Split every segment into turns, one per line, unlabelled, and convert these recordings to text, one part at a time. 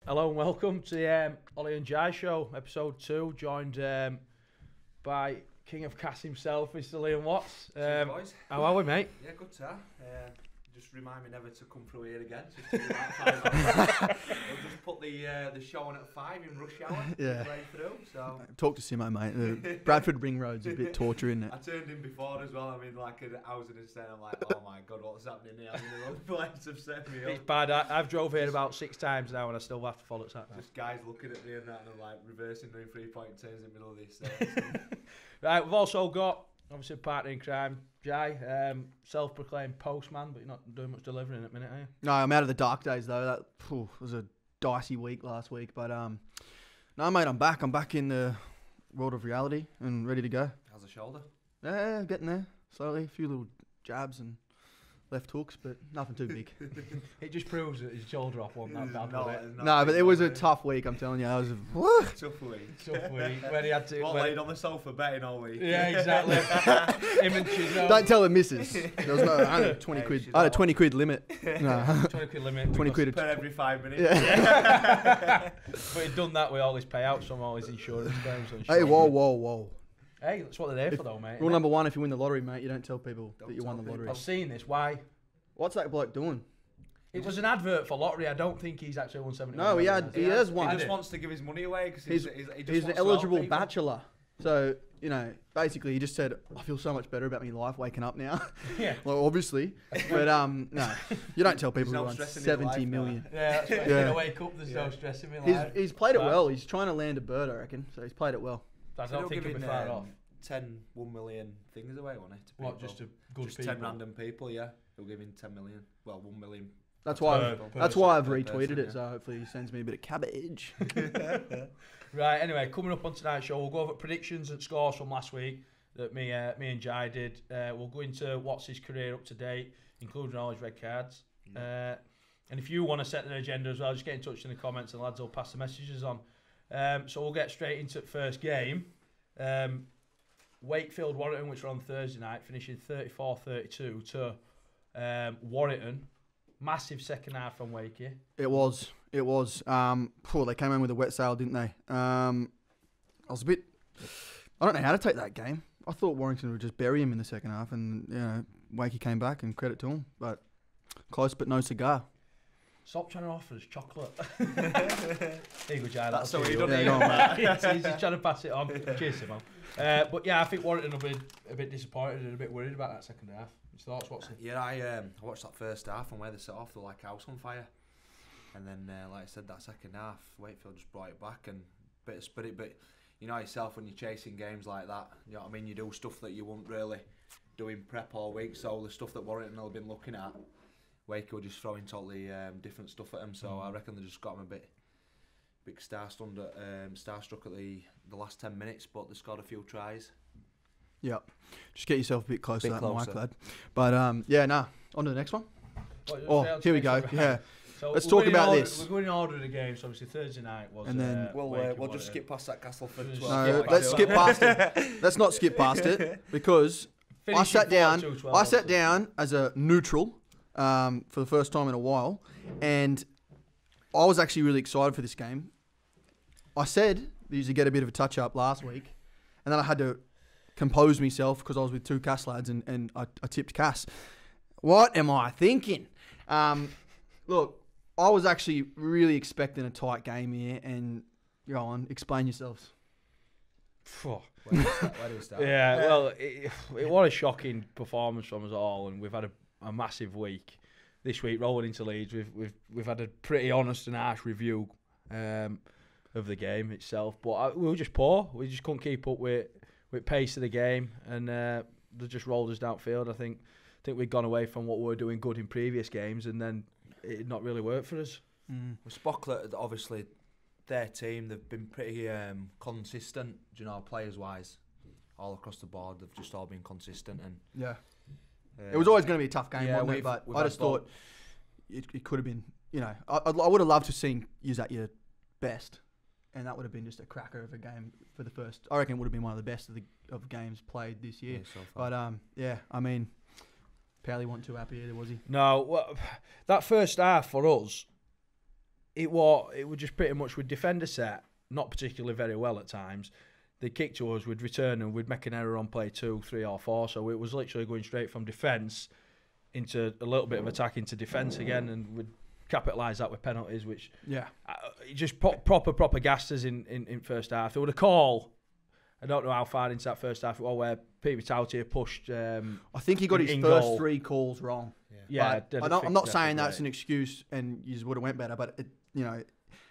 Hello and welcome to the Ollie and Jai Show, episode 2, joined by King of Cass himself, Mr. Liam Watts.
Boys.
How are we, mate?
Yeah, good sir. Just remind me never to come through here again. Just to do that 5 hours. We'll just put the show on at 5 in rush hour.
Yeah.
Right through. So
Talk to Simo, mate. The Bradford Ring Road's a bit torture, isn't it?
I turned in before as well. I mean, like I was in a stand. I'm like, oh my god, what's happening here? I'm in the wrong place. Have set me
It's
up.
bad. I've drove here about 6 times now and I still have to follow it.
Just guys looking at me and that, and I'm like reversing, doing 3-point turns in the middle of this.
Right, we've also got, obviously, a partner in crime, Jai, self-proclaimed postman, but you're not doing much delivering at the minute, are you?
No, I'm out of the dark days though. That was a dicey week last week, but no, mate, I'm back. I'm back in the world of reality and ready to go.
How's the shoulder?
Yeah, getting there slowly. A few little jabs and left hooks, but nothing too big.
It just proves that his shoulder off wasn't that bad, was it?
No, but it was a tough week. I'm telling you, I was.
Tough week.
Tough week. When he had to...
What, laid on the sofa betting all week?
Yeah, exactly. Him and Chisholm.
Don't tell the missus. There was no. I had 20 quid.
she's
I had a
off.
20 quid limit. No.
20 quid limit.
20 quid.
Per every 5 minutes.
Yeah.
But he'd done that with all his payouts from all his insurance claims. on
Hey,
shoulder.
whoa.
Hey, that's what they're there for though, mate.
Rule number 1: if you win the lottery, mate, you don't tell people
Don't
that you
tell
won the lottery.
I've seen this. Why?
What's that bloke doing?
It was an advert for lottery. I don't think he's actually won 70.
No, he has one.
He
I
just
did.
wants to give his money away because
He's
he just
an
wants to help
eligible
people.
bachelor. So, basically he just said, I feel so much better about my life waking up now.
Yeah.
Well, obviously. But, no. You don't tell people
no
who won
stress in his
70
life now.
million.
Yeah, that's right.
Yeah.
When I wake up, there's no stress in my
He's,
life.
he's played it
Right.
well. He's trying to land a bird, I reckon. So he's played it well.
I
So
don't
they'll
think
give
he'll be
him,
far off.
1 million things away, won't it? To
What,
people?
just to good
just
people?
10 random people, yeah. He'll give him 10 million. Well, 1 million.
That's why
Per
I've
per
retweeted
person,
it.
yeah.
So hopefully he sends me a bit of cabbage.
Right, anyway, coming up on tonight's show, we'll go over predictions and scores from last week that me and Jai did. We'll go into what's his career up to date, including all his red cards. And if you want to set an agenda as well, just get in touch in the comments and lads will pass the messages on. So we'll get straight into the first game. Wakefield Warrington, which were on Thursday night, finishing 34-32 to Warrington. Massive second half from Wakey.
It was. They came in with a wet sail, didn't they? I was a bit. I don't know how to take that game. I thought Warrington would just bury him in the second half, and Wakey came back, and credit to him. But close, but no cigar.
Stop trying to offer us chocolate. Here you go, Jai.
That's
that'll
so
do
he
you.
done it.
Yeah, go on, mate.
He's just trying to pass it on. Cheers, Simon. But yeah, I think Warrington will be a bit disappointed and a bit worried about that second half. His thoughts, Watson?
Yeah, I watched that first half and where they set off, they're like house on fire. And then, like I said, that second half, Wakefield just brought it back and bit of spirit. But you know yourself when you're chasing games like that, you know what I mean? You do stuff that you won't really do in prep all week. So the stuff that Warrington have been looking at, Wakefield just throwing totally different stuff at them. So I reckon they just got them a bit starstruck at the last 10 minutes, but they scored a few tries.
Yep. Just get yourself a bit closer to
Bit
that mic,
closer.
lad. But on to the next one. Here we go. Yeah.
So
Let's
we're
talk
going in
about
order-
this.
We're going in order of the game. So obviously Thursday night was.
And then-
We'll
Wakey
just skip past that Castleford
Just
12.
No,
skip
let's
past
skip
it.
past it. Let's not skip past it because I sat down as a neutral for the first time in a while, and I was actually really excited for this game. I said we used to get a bit of a touch up last week, and then I had to compose myself because I was with 2 Cass lads, and I tipped Cass. What am I thinking? Look, I was actually really expecting a tight game here, and go on, explain yourselves.
Where do we start?
Yeah, well, it was a shocking performance from us all, and we've had a massive week this week rolling into Leeds. We've had a pretty honest and harsh review of the game itself, but we were just poor. We just couldn't keep up with pace of the game, and they just rolled us downfield. I think we'd gone away from what we were doing good in previous games, and then it had not really worked for us.
With Spockler, obviously, their team, they've been pretty consistent, players-wise, all across the board. They've just all been consistent. And
Yeah. It was always going to be a tough game,
yeah,
wasn't it?
we've
But I
had
just thought it could have been, I would have loved to have seen you at your best, and that would have been just a cracker of a game for the first. I reckon it would have been one of the best of games played this year.
so far.
But I mean, Powley wasn't too happy either, was he?
No, well, that first half for us, it was just pretty much with defender set, not particularly very well at times. They kick to us, we'd return and we'd make an error on play 2, 3 or 4. So it was literally going straight from defence into a little bit of attack into defence again, and we'd capitalise that with penalties, which just proper gassed us in first half. There was a call, I don't know how far into that first half it was, where Peter Tautier pushed.
I think he got his first 3 calls wrong.
Yeah,
I'm not saying that's an excuse and you would have went better, but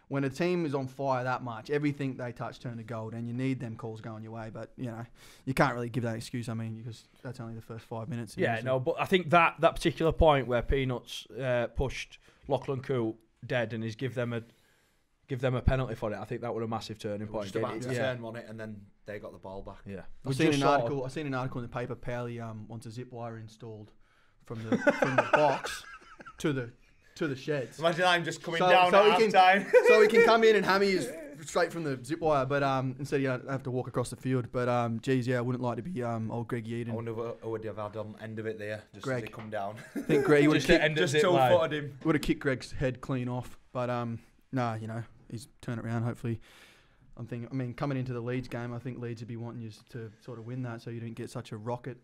when a team is on fire that much, everything they touch turn to gold, and you need them calls going your way. But you can't really give that excuse. I mean, because that's only the first 5 minutes.
Yeah, no, but I think that particular point where Peanuts pushed Lachlan Coote dead and he's give them a penalty for it, I think that was a massive turning point.
Just about to turn on it, and then they got the ball back.
Yeah,
I've seen an article in the paper. Powley wants a zip wire installed from the box to the sheds.
Imagine I'm just coming down at half time.
So he can come in and hammy his straight from the zip wire, but instead you don't have to walk across the field. But I wouldn't like to be old Greg Yeadon.
I wonder who would have had on end of it there, just Greg. As he come down.
I think Greg would have
just toe-footed him.
Would have kicked Greg's head clean off. But he's turned it around. Hopefully, coming into the Leeds game, I think Leeds would be wanting you to sort of win that, so you don't get such a rocket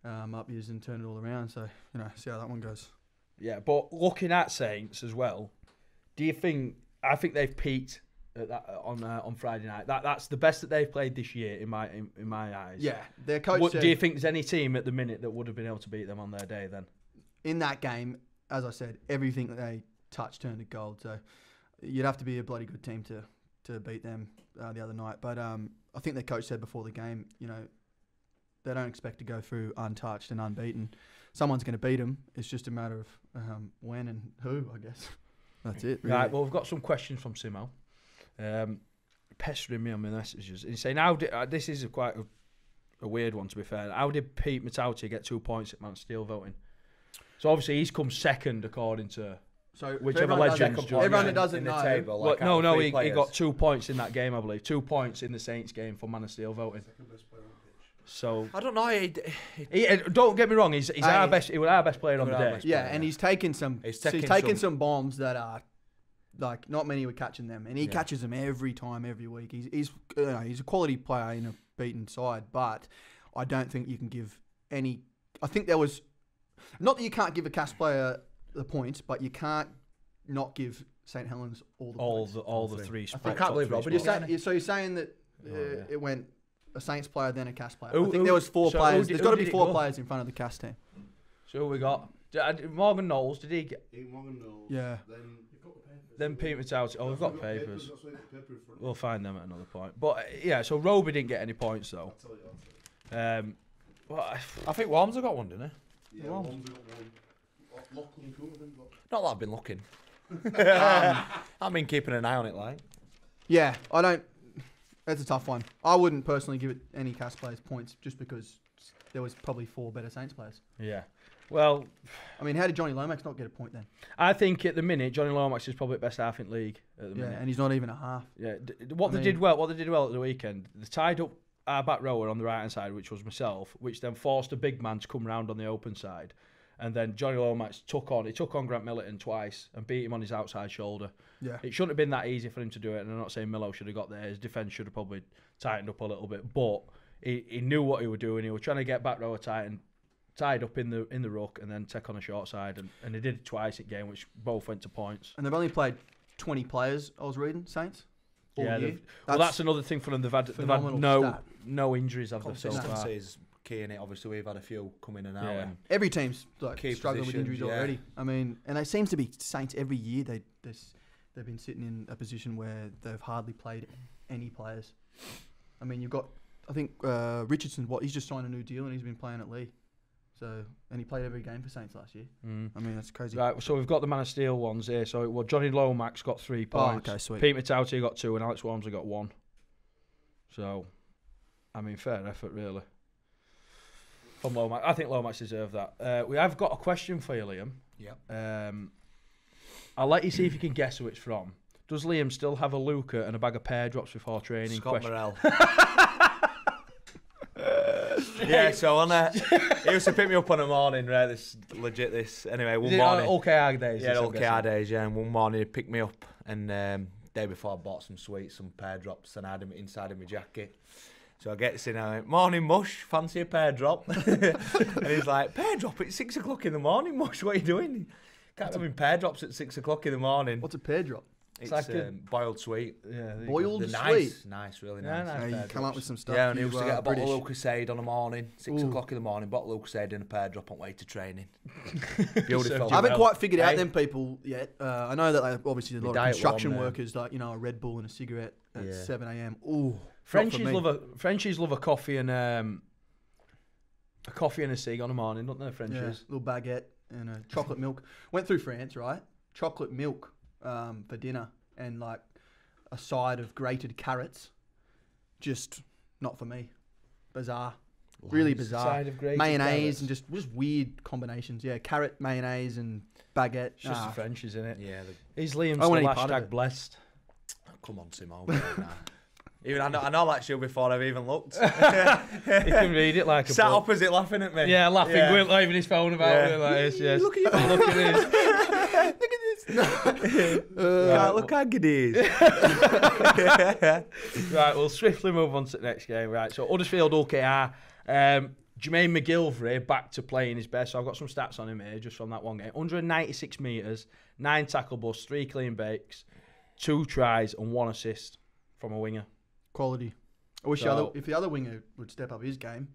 up yours and turn it all around. So see how that one goes.
Yeah, but looking at Saints as well, do you think? I think they've peaked at that, on Friday night. That's the best that they've played this year in my eyes.
Yeah, their coach.
Do you think there's any team at the minute that would have been able to beat them on their day then?
In that game, as I said, everything that they touched turned to gold. So you'd have to be a bloody good team to beat them the other night. But I think their coach said before the game, they don't expect to go through untouched and unbeaten. Someone's going to beat them. It's just a matter of when and who, I guess. That's it. Really.
Right, well, we've got some questions from Simo. Pestering me on my messages. He's saying, this is quite a weird one, to be fair. How did Pete Matauti get 2 points at Man Steel voting? So obviously he's come second according to whichever legends.
Everyone that doesn't know.
Table, he got 2 points in that game, I believe. 2 points in the Saints game for Man of Steel voting. So
I don't know.
Don't get me wrong. He's our best. He was our best player on the day.
Yeah, and he's taken some bombs that are like not many were catching them, and he catches them every time, every week. He's a quality player in a beaten side, but I don't think you can give any. I think there was not that you can't give a Cas player the points, but you can't not give St Helens all the three spots.
I can't believe it.
But you're saying that it went a Saints player, then a Cas player. I think there was 4 players. There's got to be 4 players in front of the Cas team.
So who we got? Morgan Knowles, did he get?
Morgan Knowles.
Yeah.
Then Pete Matauti. Oh, we've got papers. We'll find them at another point. But so Roby didn't get any points though.
I think Worms have got one, didn't he?
Yeah, Worms have got one. Lachlan Coote, I think.
Not that I've been looking. I've been keeping an eye on it, like.
Yeah, I don't. That's a tough one. I wouldn't personally give it any Cas players points just because there was probably 4 better Saints players.
Yeah. Well,
I mean, how did Johnny Lomax not get a point then?
I think at the minute Johnny Lomax is probably the best half in league at the minute.
And he's not even a half.
Yeah. What they did well at the weekend, they tied up our back rower on the right hand side, which was myself, which then forced a big man to come round on the open side. And then Johnny Lomax took on Grant Milliton twice and beat him on his outside shoulder.
Yeah.
It shouldn't have been that easy for him to do it, and I'm not saying Milo should have got there. His defence should have probably tightened up a little bit, but he knew what he was doing. He was trying to get back rower tied up in the ruck and then take on a short side, and he did it twice at game, which both went to points.
And they've only played 20 players, I was reading, Saints.
That's another thing for them. They've had no injuries of them so far.
Key in it. Obviously, we've had a few come in and out.
Yeah.
And
every team's struggling with injuries already. I mean, and it seems to be Saints every year. They've been sitting in a position where they've hardly played any players. I mean, you've got, I think Richardson. He's just signed a new deal and he's been playing at Lee. So, and he played every game for Saints last year. I mean, that's crazy.
Right, so we've got the Man of Steel ones here. So, Johnny Lomax got 3 points.
Oh, okay, sweet.
Pete Matauti got 2 and Alex Wormsley got 1. So, I mean, fair effort, really. From Lomax. I think Lomax deserved that. We have got a question for you, Liam.
Yeah.
I'll let you see if you can guess who it's from. Does Liam still have a Luca and a bag of pear drops before training?
Scott Morrell. Yeah, so he used to pick me up on a morning, right? Anyway, one morning.
OKR days.
Yeah, OKR days, yeah. And one morning he picked me up And day before I bought some sweets, some pear drops, and I had them inside of my jacket. So I get in, I went, morning mush, fancy a pear drop? And he's like, pear drop? It's 6 o'clock in the morning, mush, what are you doing? Can't have pear drops at 6 o'clock in the morning.
What's a pear drop?
It's
like
boiled sweet.
Yeah,
Boiled
They're
sweet.
nice, really
Yeah,
nice.
nice.
You
pear
come up
drops.
with some stuff.
Yeah, and I
you,
used to get a bottle
British.
of Lucasade on the morning, 6
Ooh.
o'clock in the morning, bottle of Lucasade and a pear drop on way to training. Beautiful.
I haven't
well.
quite figured out
Hey?
them people yet. I know that obviously a
My
lot of
diet
construction
one,
workers, like a Red Bull and a cigarette at
Yeah.
7 a.m. Ooh,
Frenchies love a coffee and a cig on the morning, don't they?
Yeah,
Frenchies.
little baguette and a chocolate milk. Went through France, right? Chocolate milk for dinner and like a side of grated carrots. Just not for me. Bizarre. Really bizarre.
Side of grated
Mayonnaise
carrots.
and just weird combinations. Yeah, carrot, mayonnaise and baguette.
It's just the Frenchies, isn't it?
Yeah,
Is Liam
I want
still
any part of
hashtag
it.
blessed?
come on, Simo. Nah. Even I know that show before I've even looked.
He can read it like a
Sat
book.
opposite laughing at me.
Yeah, laughing,
Yeah.
waving his phone about
Yeah.
it like this. Yes.
Look at you.
Look at this.
Look how good he is.
Right, we'll swiftly move on to the next game. Right, so Huddersfield OKR. Jermaine McGilvray back to playing his best. So I've got some stats on him here just from that one game. 196 metres, 9 tackle busts, 3 clean breaks, 2 tries and 1 assist from a winger.
Quality. I wish
So-
if the other winger would step up his game,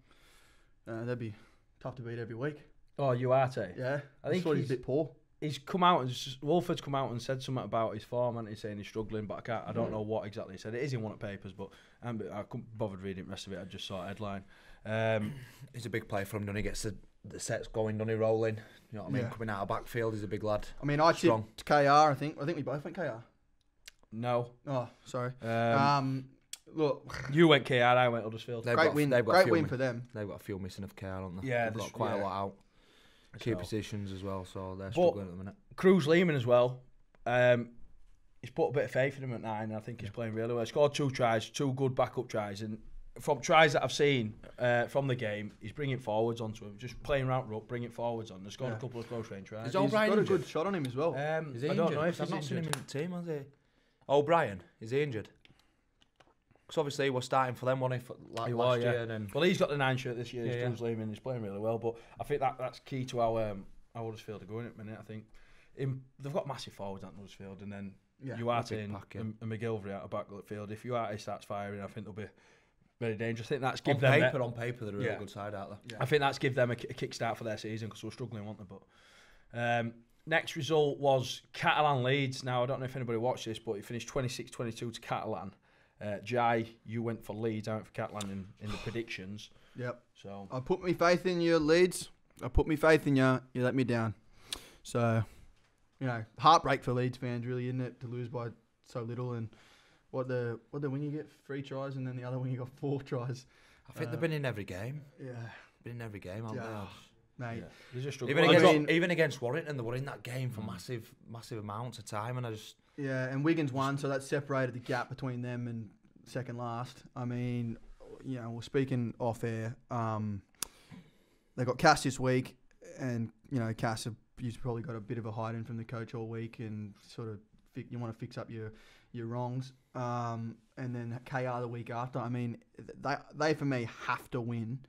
that'd be tough to beat every week.
Oh, Uarte.
Yeah,
I think
thought he's
he's-
a bit poor.
He's come out and Wolford's come out and said something about his form, and he's saying he's struggling, but I don't know what exactly he said. It is in one of the papers, but I couldn't bother reading the rest of it. I just saw a headline.
He's a big player for him, when he gets the sets going, he rolling. You know what I mean?
Yeah.
Coming out of backfield, he's a big lad.
I mean, I
Strong.
tipped KR. I think we both went KR.
No.
Oh, sorry. Look,
You went KR, I went Huddersfield.
They've
great
got-
win.
they've got a
Great
few
win
mi-
for them.
They've got a few missing of care, haven't they?
Yeah,
they've
there's-
got quite
yeah.
a lot out. Key
So-
positions as well, so they're
But-
struggling at the minute.
Cruz Lehman as well. He's put a bit of faith in him at 9, and I think he's playing really well. He scored 2 tries, 2 good backup tries, and from tries that I've seen from the game, he's bringing forwards onto him, just playing round ruck, bringing forwards on. He's scored a couple of close range tries.
Is
He's
O'Brien
got a
injured?
good shot on him as well.
Is he
I
injured?
don't know if
I've
he's
not seen him
injured.
in the team, has he? O'Brien, is he injured? Because obviously he was starting for them, wasn't he,
He
last
was,
year?
yeah.
And then
Well, he's got the 9 shirt this year.
Yeah,
He's Cruz Lehman. He's playing really well, but I think that's key to how Huddersfield are going at the minute. I think they've got massive forwards at Huddersfield, and then
Yeah,
Uarte
big
and,
pack, yeah.
and McGilvray out of backfield. If Uarte starts firing, I think they'll be very dangerous. I think that's
on
give them
paper, they're a really
Yeah.
good side, aren't they?
I think that's give them a kickstart for their season because we're struggling, weren't they? But next result was Catalan Leeds. Now I don't know if anybody watched this, but it finished 26-22 to Catalan. Jai, you went for Leeds, I went for Catalan in the predictions.
Yep.
So
I put my faith in you, Leeds. I put my faith in you. You let me down. So, heartbreak for Leeds fans, really, isn't it, to lose by so little? And what the win you get 3 tries, and then the other win you got 4 tries.
I think they've been in every game.
Yeah,
Been in every game, haven't
Yeah.
they?
mate.
they're just
Even
struggling.
against,
mean-
even against Warrington, they were in that game for massive amounts of time, and I just
Yeah, and Wiggins won, so that separated the gap between them and second last. I mean, we're speaking off air. They got Cass this week, and Cass, he's probably got a bit of a hiding from the coach all week, and sort of you want to fix up your wrongs. And then KR the week after. I mean, they for me have to win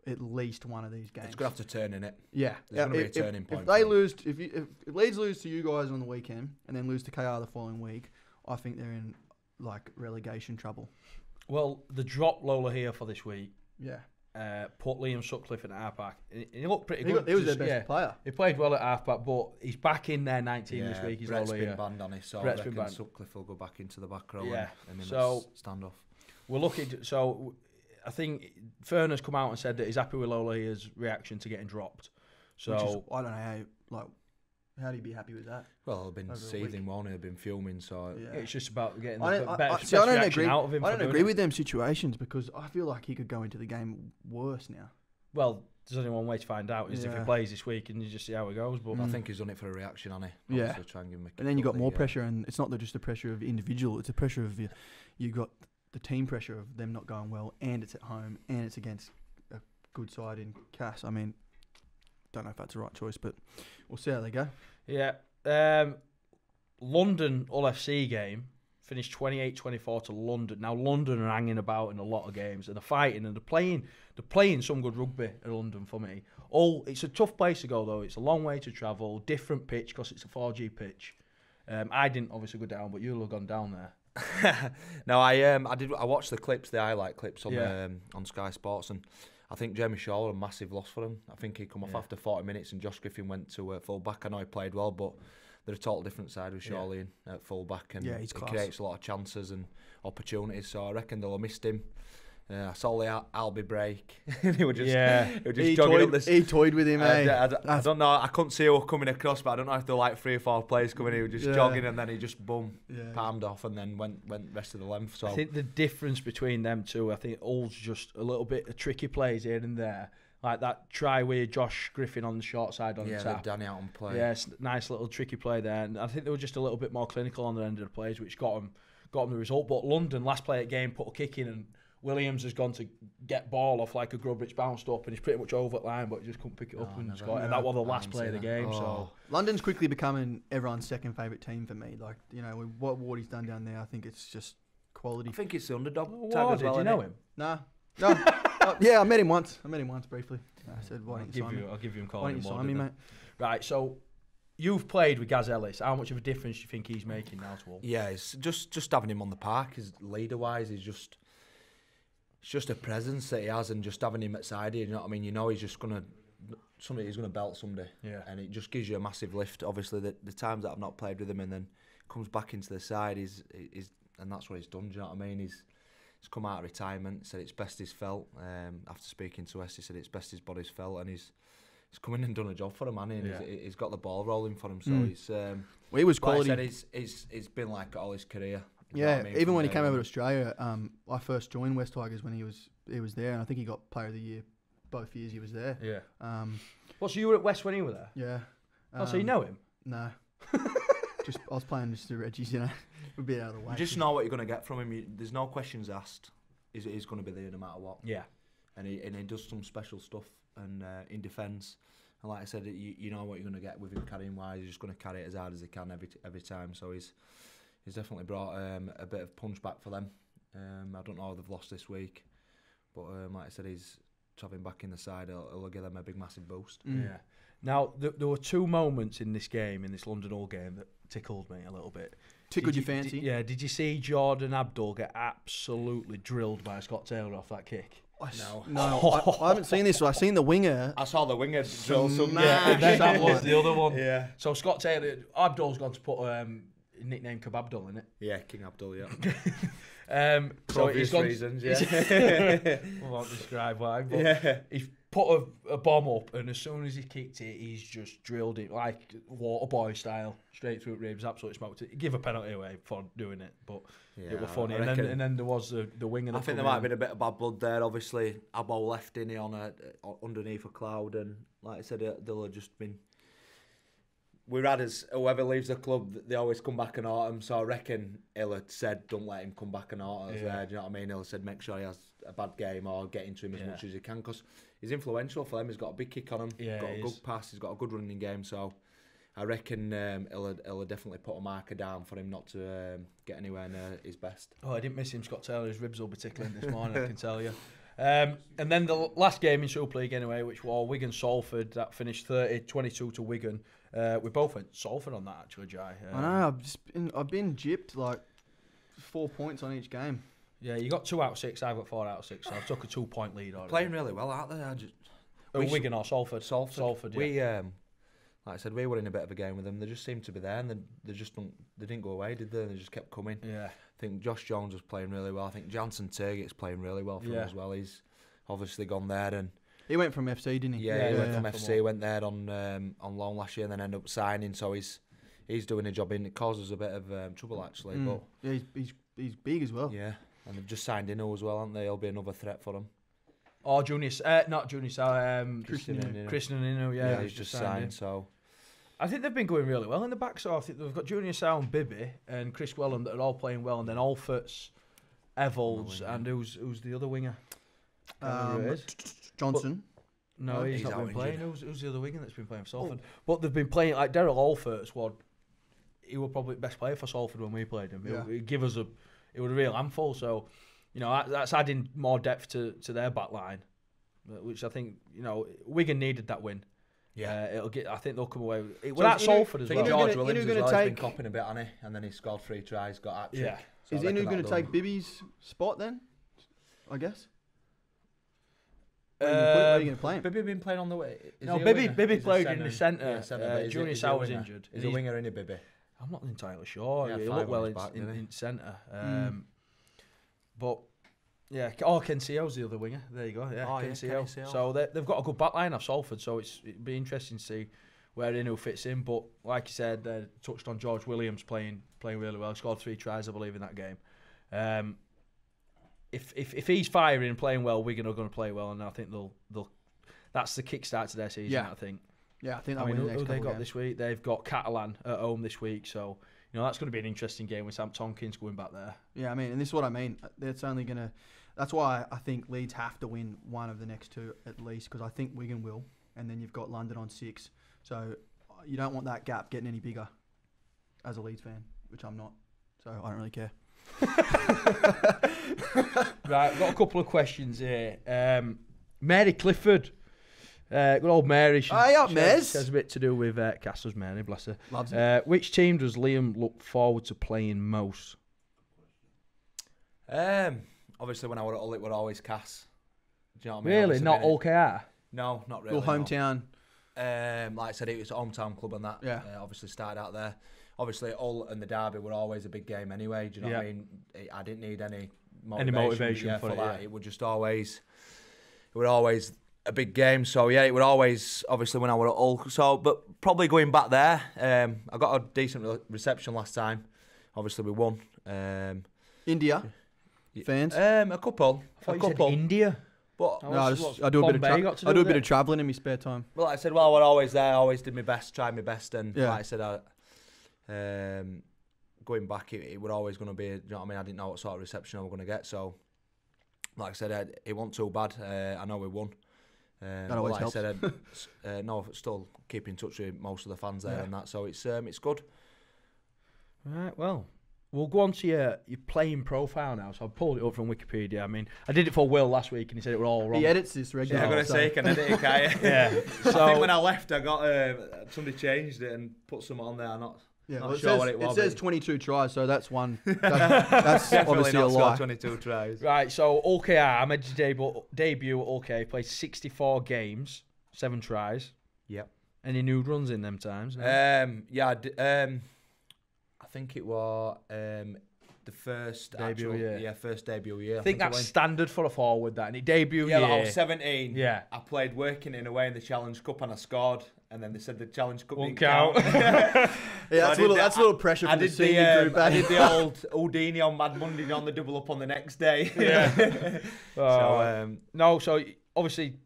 at least one of these games.
it's going to have to turn in it.
Yeah,
There's gonna be a
If-
turning point
If
for
they
them.
lose, if Leeds lose to you guys on the weekend and then lose to KR the following week, I think they're in like relegation trouble.
Well, the drop Lola here for this week
Yeah,
put Liam Sutcliffe in halfback. He looked pretty
he
good.
was their
Just-
best player.
He played well at halfback, but he's back in their 19 this week. He's
Brett's
Lola
been
here.
banned on it, so
Brett's
I
been
reckon
banned.
Sutcliffe will go back into the back row
Yeah,
and
so-
stand off.
We're looking. So I think Ferner's come out and said that he's happy with Lola here's reaction to getting dropped. So
Which is, I don't know how do you be happy with that?
Well, they've been
Over a
seething, won't they? They've been filming, so
Yeah.
it's just about getting the
I don't
best
agree.
reaction out of him.
I
for
don't
doing
agree
it.
with them situations because I feel like he could go into the game worse now.
Well, there's only one way to find out is if he
Yeah.
plays this week and you just see how it goes. But
I think he's done it for a reaction, hasn't he?
Yeah.
Obviously try and give him a
And then you
kick
got
up
more
the,
pressure, and it's not just the pressure of the individual; it's the pressure of you got the team pressure of them not going well, and it's at home, and it's against a good side in Cass. I mean, don't know if that's the right choice, but we'll see how they go.
yeah. London Hull FC game finished 28-24 to London. Now London are hanging about in a lot of games and they're fighting and they're playing some good rugby at London for me. It's a tough place to go though. It's a long way to travel, different pitch because it's a 4G pitch. I didn't obviously go down, but you'll have gone down there.
No, I watched the clips, the highlight clips on Sky Sports, and I think Jamie Shaw a massive loss for him. I think he come off after 40 minutes and Josh Griffin went to full back. I know he played well, but they're a total different side with Shawley at full back, and
he's class.
He creates a lot of chances and opportunities. So I reckon they'll have missed him. I saw the Albi break. He was just jogging up this.
He toyed with him,
I don't know. I couldn't see who were coming across, but I don't know if there were like 3 or 4 players coming. He was just jogging, and then he just palmed off, and then went rest of the length. So
I think the difference between them two, I think Hull's just a little bit of tricky plays here and there. Like that try with Josh Griffin on the short side on the tap.
Danny out on play.
Yeah, nice little tricky play there. And I think they were just a little bit more clinical on the end of the plays, which got them the result. But London, last play of game, put a kick in, and Williams has gone to get ball off like a grub, which bounced up, and he's pretty much over the line, but he just couldn't pick it up and score. And that was the last play of the game. So
London's quickly becoming everyone's second favourite team for me. Like, you know, with what Wardy's done down there, I think it's just quality.
I think it's the underdog.
Did you know him?
Nah. No. Yeah, I met him once. briefly. I said, why don't you sign me?
I'll give you a call.
Why don't you sign me, mate?
Right, so you've played with Gaz Ellis. How much of a difference do you think he's making now to Hull?
Yeah, it's just having him on the park. His leader-wise, it's just a presence that he has, and just having him at side here, you know what I mean? You know he's just gonna belt someday.
Yeah.
And it just gives you a massive lift. Obviously, the times that I've not played with him, and then comes back into the side, and that's what he's done. Do you know what I mean? He's come out of retirement, said it's best he's felt. After speaking to us, he said it's best his body's felt, and he's come in and done a job for him, man. He's got the ball rolling for him, so he's.
He was quality.
Like I said, he's been like all his career.
You know what I mean? Even when he came over to Australia, I first joined West Tigers when he was there, and I think he got Player of the Year both years he was there.
Yeah. So you were at West when he was there?
Yeah.
So you know him?
No. I was playing just the Reggies, you know, a bit out of the way.
You just know what you're going to get from him. There's no questions asked. He's going to be there no matter what.
Yeah.
And he does some special stuff and in defence. And like I said, you know what you're going to get with him carrying wise. He's just going to carry it as hard as he can every time. So he's definitely brought a bit of punch back for them. I don't know how they've lost this week, but like I said, he's having back in the side. It'll give them a big, massive boost.
Yeah. Now there were 2 moments in this game, in this London Hull game, that tickled me a little bit.
Tickled your fancy?
Did you see Jordan Abdul get absolutely drilled by Scott Taylor off that kick?
No, I haven't seen this. So I've seen the winger.
I saw the winger drill some.
That was the other one.
Yeah.
So Scott Taylor, Abdul's gone to put nickname Kebabdul in it.
Yeah, King Abdul. Yeah.
So
obvious reasons. Yeah.
I won't describe why, but he's put a bomb up, and as soon as he kicked it, he's just drilled it like Waterboy style, straight through ribs, absolutely smoked it. Give a penalty away for doing it, but it was funny. And then there was the winger.
I think there might have been a bit of bad blood there. Obviously, Abbo left in underneath a cloud, and like I said, they'll have just been. We're had as whoever leaves the club, they always come back and hurt him. So I reckon he'll have said, don't let him come back and hurt us. Do you know what I mean? He'll have said, make sure he has a bad game or get into him as much as he can, because he's influential for them. He's got a big kick on him. He's got a good pass. He's got a good running game. So I reckon he'll definitely put a marker down for him not to get anywhere near his best.
Oh, I didn't miss him, Scott Taylor. His ribs will be tickling this morning, I can tell you. And then the last game in Super League anyway, which was Wigan-Salford, that finished 30-22 to Wigan. We both went Salford on that, actually, Jai.
I know, I've been gypped like 4 points on each game.
Yeah, you got 2 out of 6, I've got 4 out of 6, so I've took a 2-point lead already.
Playing really well, aren't they?
Wigan or Salford? Salford, yeah.
We, like I said, we were in a bit of a game with them. They just seemed to be there, and they didn't go away, did they? They just kept coming.
Yeah.
I think Josh Jones was playing really well. I think Jansen Turgid's playing really well for them as well. He's obviously gone there, and
he went from FC, didn't he?
Yeah, he went from FC. Went there on loan last year, and then ended up signing. So he's doing a job in. It causes a bit of trouble actually, but
yeah, he's big as well.
Yeah, and they've just signed Inno as well, haven't they? He'll be another threat for them.
Oh, not Junior, Christian Inno. Yeah,
he's just signed. So
I think they've been going really well in the back. So I think they've got Junior Sal and Bibby and Chris Wellham that are all playing well, and then Alforts, Evolds, and who's the other winger?
Johnson.
No, he's not been playing.
Injured.
Who's the other winger that's been playing for Salford? But they've been playing like Daryl Alforts. he was probably the best player for Salford when we played him.
Yeah.
He'd give us it was a real handful. So, you know, that's adding more depth to their back line, which I think, you know, Wigan needed that win.
Yeah.
I think they'll come away with it. Well, that's Salford as well.
George
Inu
Williams
gonna
as well. He's
take-
been copping a bit, hasn't he? And then he scored 3 tries, got hat trick.
Yeah.
So
Is
I reckon
Inu going to
that'll
take
do.
Bibby's spot then? I guess. Where are you going to play him?
Bibby been playing on the way.
No, Bibby played in the centre. Junior Sau was injured.
He's a winger, isn't he, Bibby?
I'm not entirely sure.
Yeah,
He
5
looked well
on his back, didn't he?
in centre. But yeah, Kensio's the other winger. There you go. Yeah,
Oh, yeah,
Kensio.
Kensio.
So they've got a good back line of Salford. So it'd be interesting to see where Inu fits in. But like you said, touched on George Williams playing really well. Scored 3 tries, I believe, in that game. If he's firing and playing well, Wigan are going to play well, and I think they'll. That's the kickstart to their season.
Yeah.
I think.
Yeah, I think
I
they'll
mean,
win the
who
next
they
couple
got
games.
this week? They've got Catalan at home this week, so you know that's going to be an interesting game with Sam Tompkins going back there.
Yeah, I mean, and this is what I mean. It's only going to... That's why I think Leeds have to win one of the next 2 at least, because I think Wigan will, and then you've got London on 6. So you don't want that gap getting any bigger as a Leeds fan, which I'm not. So I don't really care.
Right, I've got a couple of questions here. Mary Clifford. Good old Mary.
Aye up, Mez.
She has a bit to do with Castle's Mary, bless her.
Loves it.
Which team does Liam look forward to playing most?
Obviously, when I were at Hull, it were always Cass. Do you know what I mean?
Really?
Obviously
Not
being
OKR?
No, not really.
Your hometown.
No. Like I said, it was a hometown club and that.
Yeah.
Obviously started out there. Obviously, Hull and the derby were always a big game anyway. Do you know what I
Yeah.
mean? I didn't need any
motivation
for
for it,
that.
yeah.
It was always a big game. So yeah, it would always obviously when I were at Hull. So, but probably going back there, I got a decent reception last time. Obviously, we won.
India fans.
A couple.
India.
But
No, I do a bit of travelling in my spare time.
well, like I said, well, I was always there. I always did my best, tried my best, and
Yeah.
like I said, going back, it was always going to be. You know what I mean? I didn't know what sort of reception I was going to get. So, like I said, it wasn't too bad. I know we won.
That always
like
helps.
I said, no, still keep in touch with most of the fans there
Yeah.
and that. So it's good.
Right, well, we'll go on to your playing profile now. So I pulled it up from Wikipedia. I mean, I did it for Will last week, and he said it was all wrong.
He edits this
Yeah,
regularly.
I'm gonna
so-
say, can edit it, can you?
Yeah.
I
So
think when I left, I got somebody changed it and put some on there. I'm not
Yeah,
not
well,
sure what it was.
says
but
22 tries, so that's one. That's
definitely
obviously a
not scored
lie.
22 tries.
right, so OKR, I made his debut at OK. Played 64 games, 7 tries.
Yep.
Any nude runs in them times? No?
I think it was the first
Debut year.
first debut year.
I think that's standard for a forward, that. And he debut
yeah.
year.
Like I was 17.
Yeah.
I played working in away in the Challenge Cup and I scored. And then they said the Challenge Cup
Won't
didn't count.
Yeah, that's a little pressure
I
from the
did
senior group.
I did the old Houdini on Mad Monday on the double up on the next day.
Yeah.
So
No, so obviously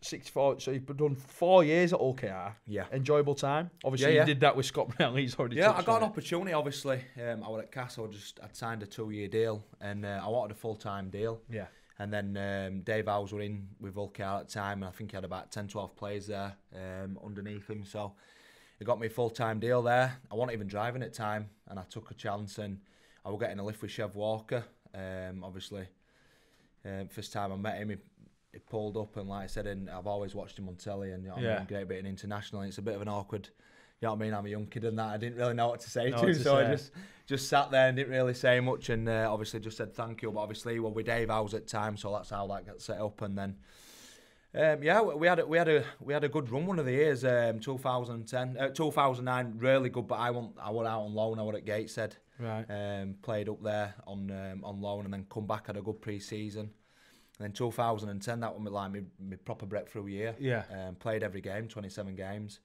64. So you've done 4 years at OKR.
yeah.
Enjoyable time. Obviously,
Yeah.
you did that with Scott Brunel. He's already
Yeah, I
touched
got
on
an
it.
opportunity. Obviously, I was at Castle. I'd signed a 2-year deal, and I wanted a full-time deal.
Yeah.
And then Dave Howes were in with Vulcar at the time, and I think he had about 10, 12 players there underneath him. So he got me a full-time deal there. I wasn't even driving at the time, and I took a chance, and I was getting a lift with Chev Walker. Obviously, first time I met him, he pulled up, and like I said, and I've always watched him on telly, and you know what I mean, great bit in international. And it's a bit of an awkward, you know what I mean. I'm a young kid and that. I didn't really know what to say to him, so I just sat there and didn't really say much, and obviously just said thank you. But obviously, well, with Dave Howes at the time, so that's how that got set up. And then, we had a good run one of the years. 2009, really good. But I was out on loan. I was at Gateshead.
Right.
Played up there on loan, and then come back, had a good pre-season. And then 2010, that was like my proper breakthrough year.
Yeah.
Played every game, 27 games.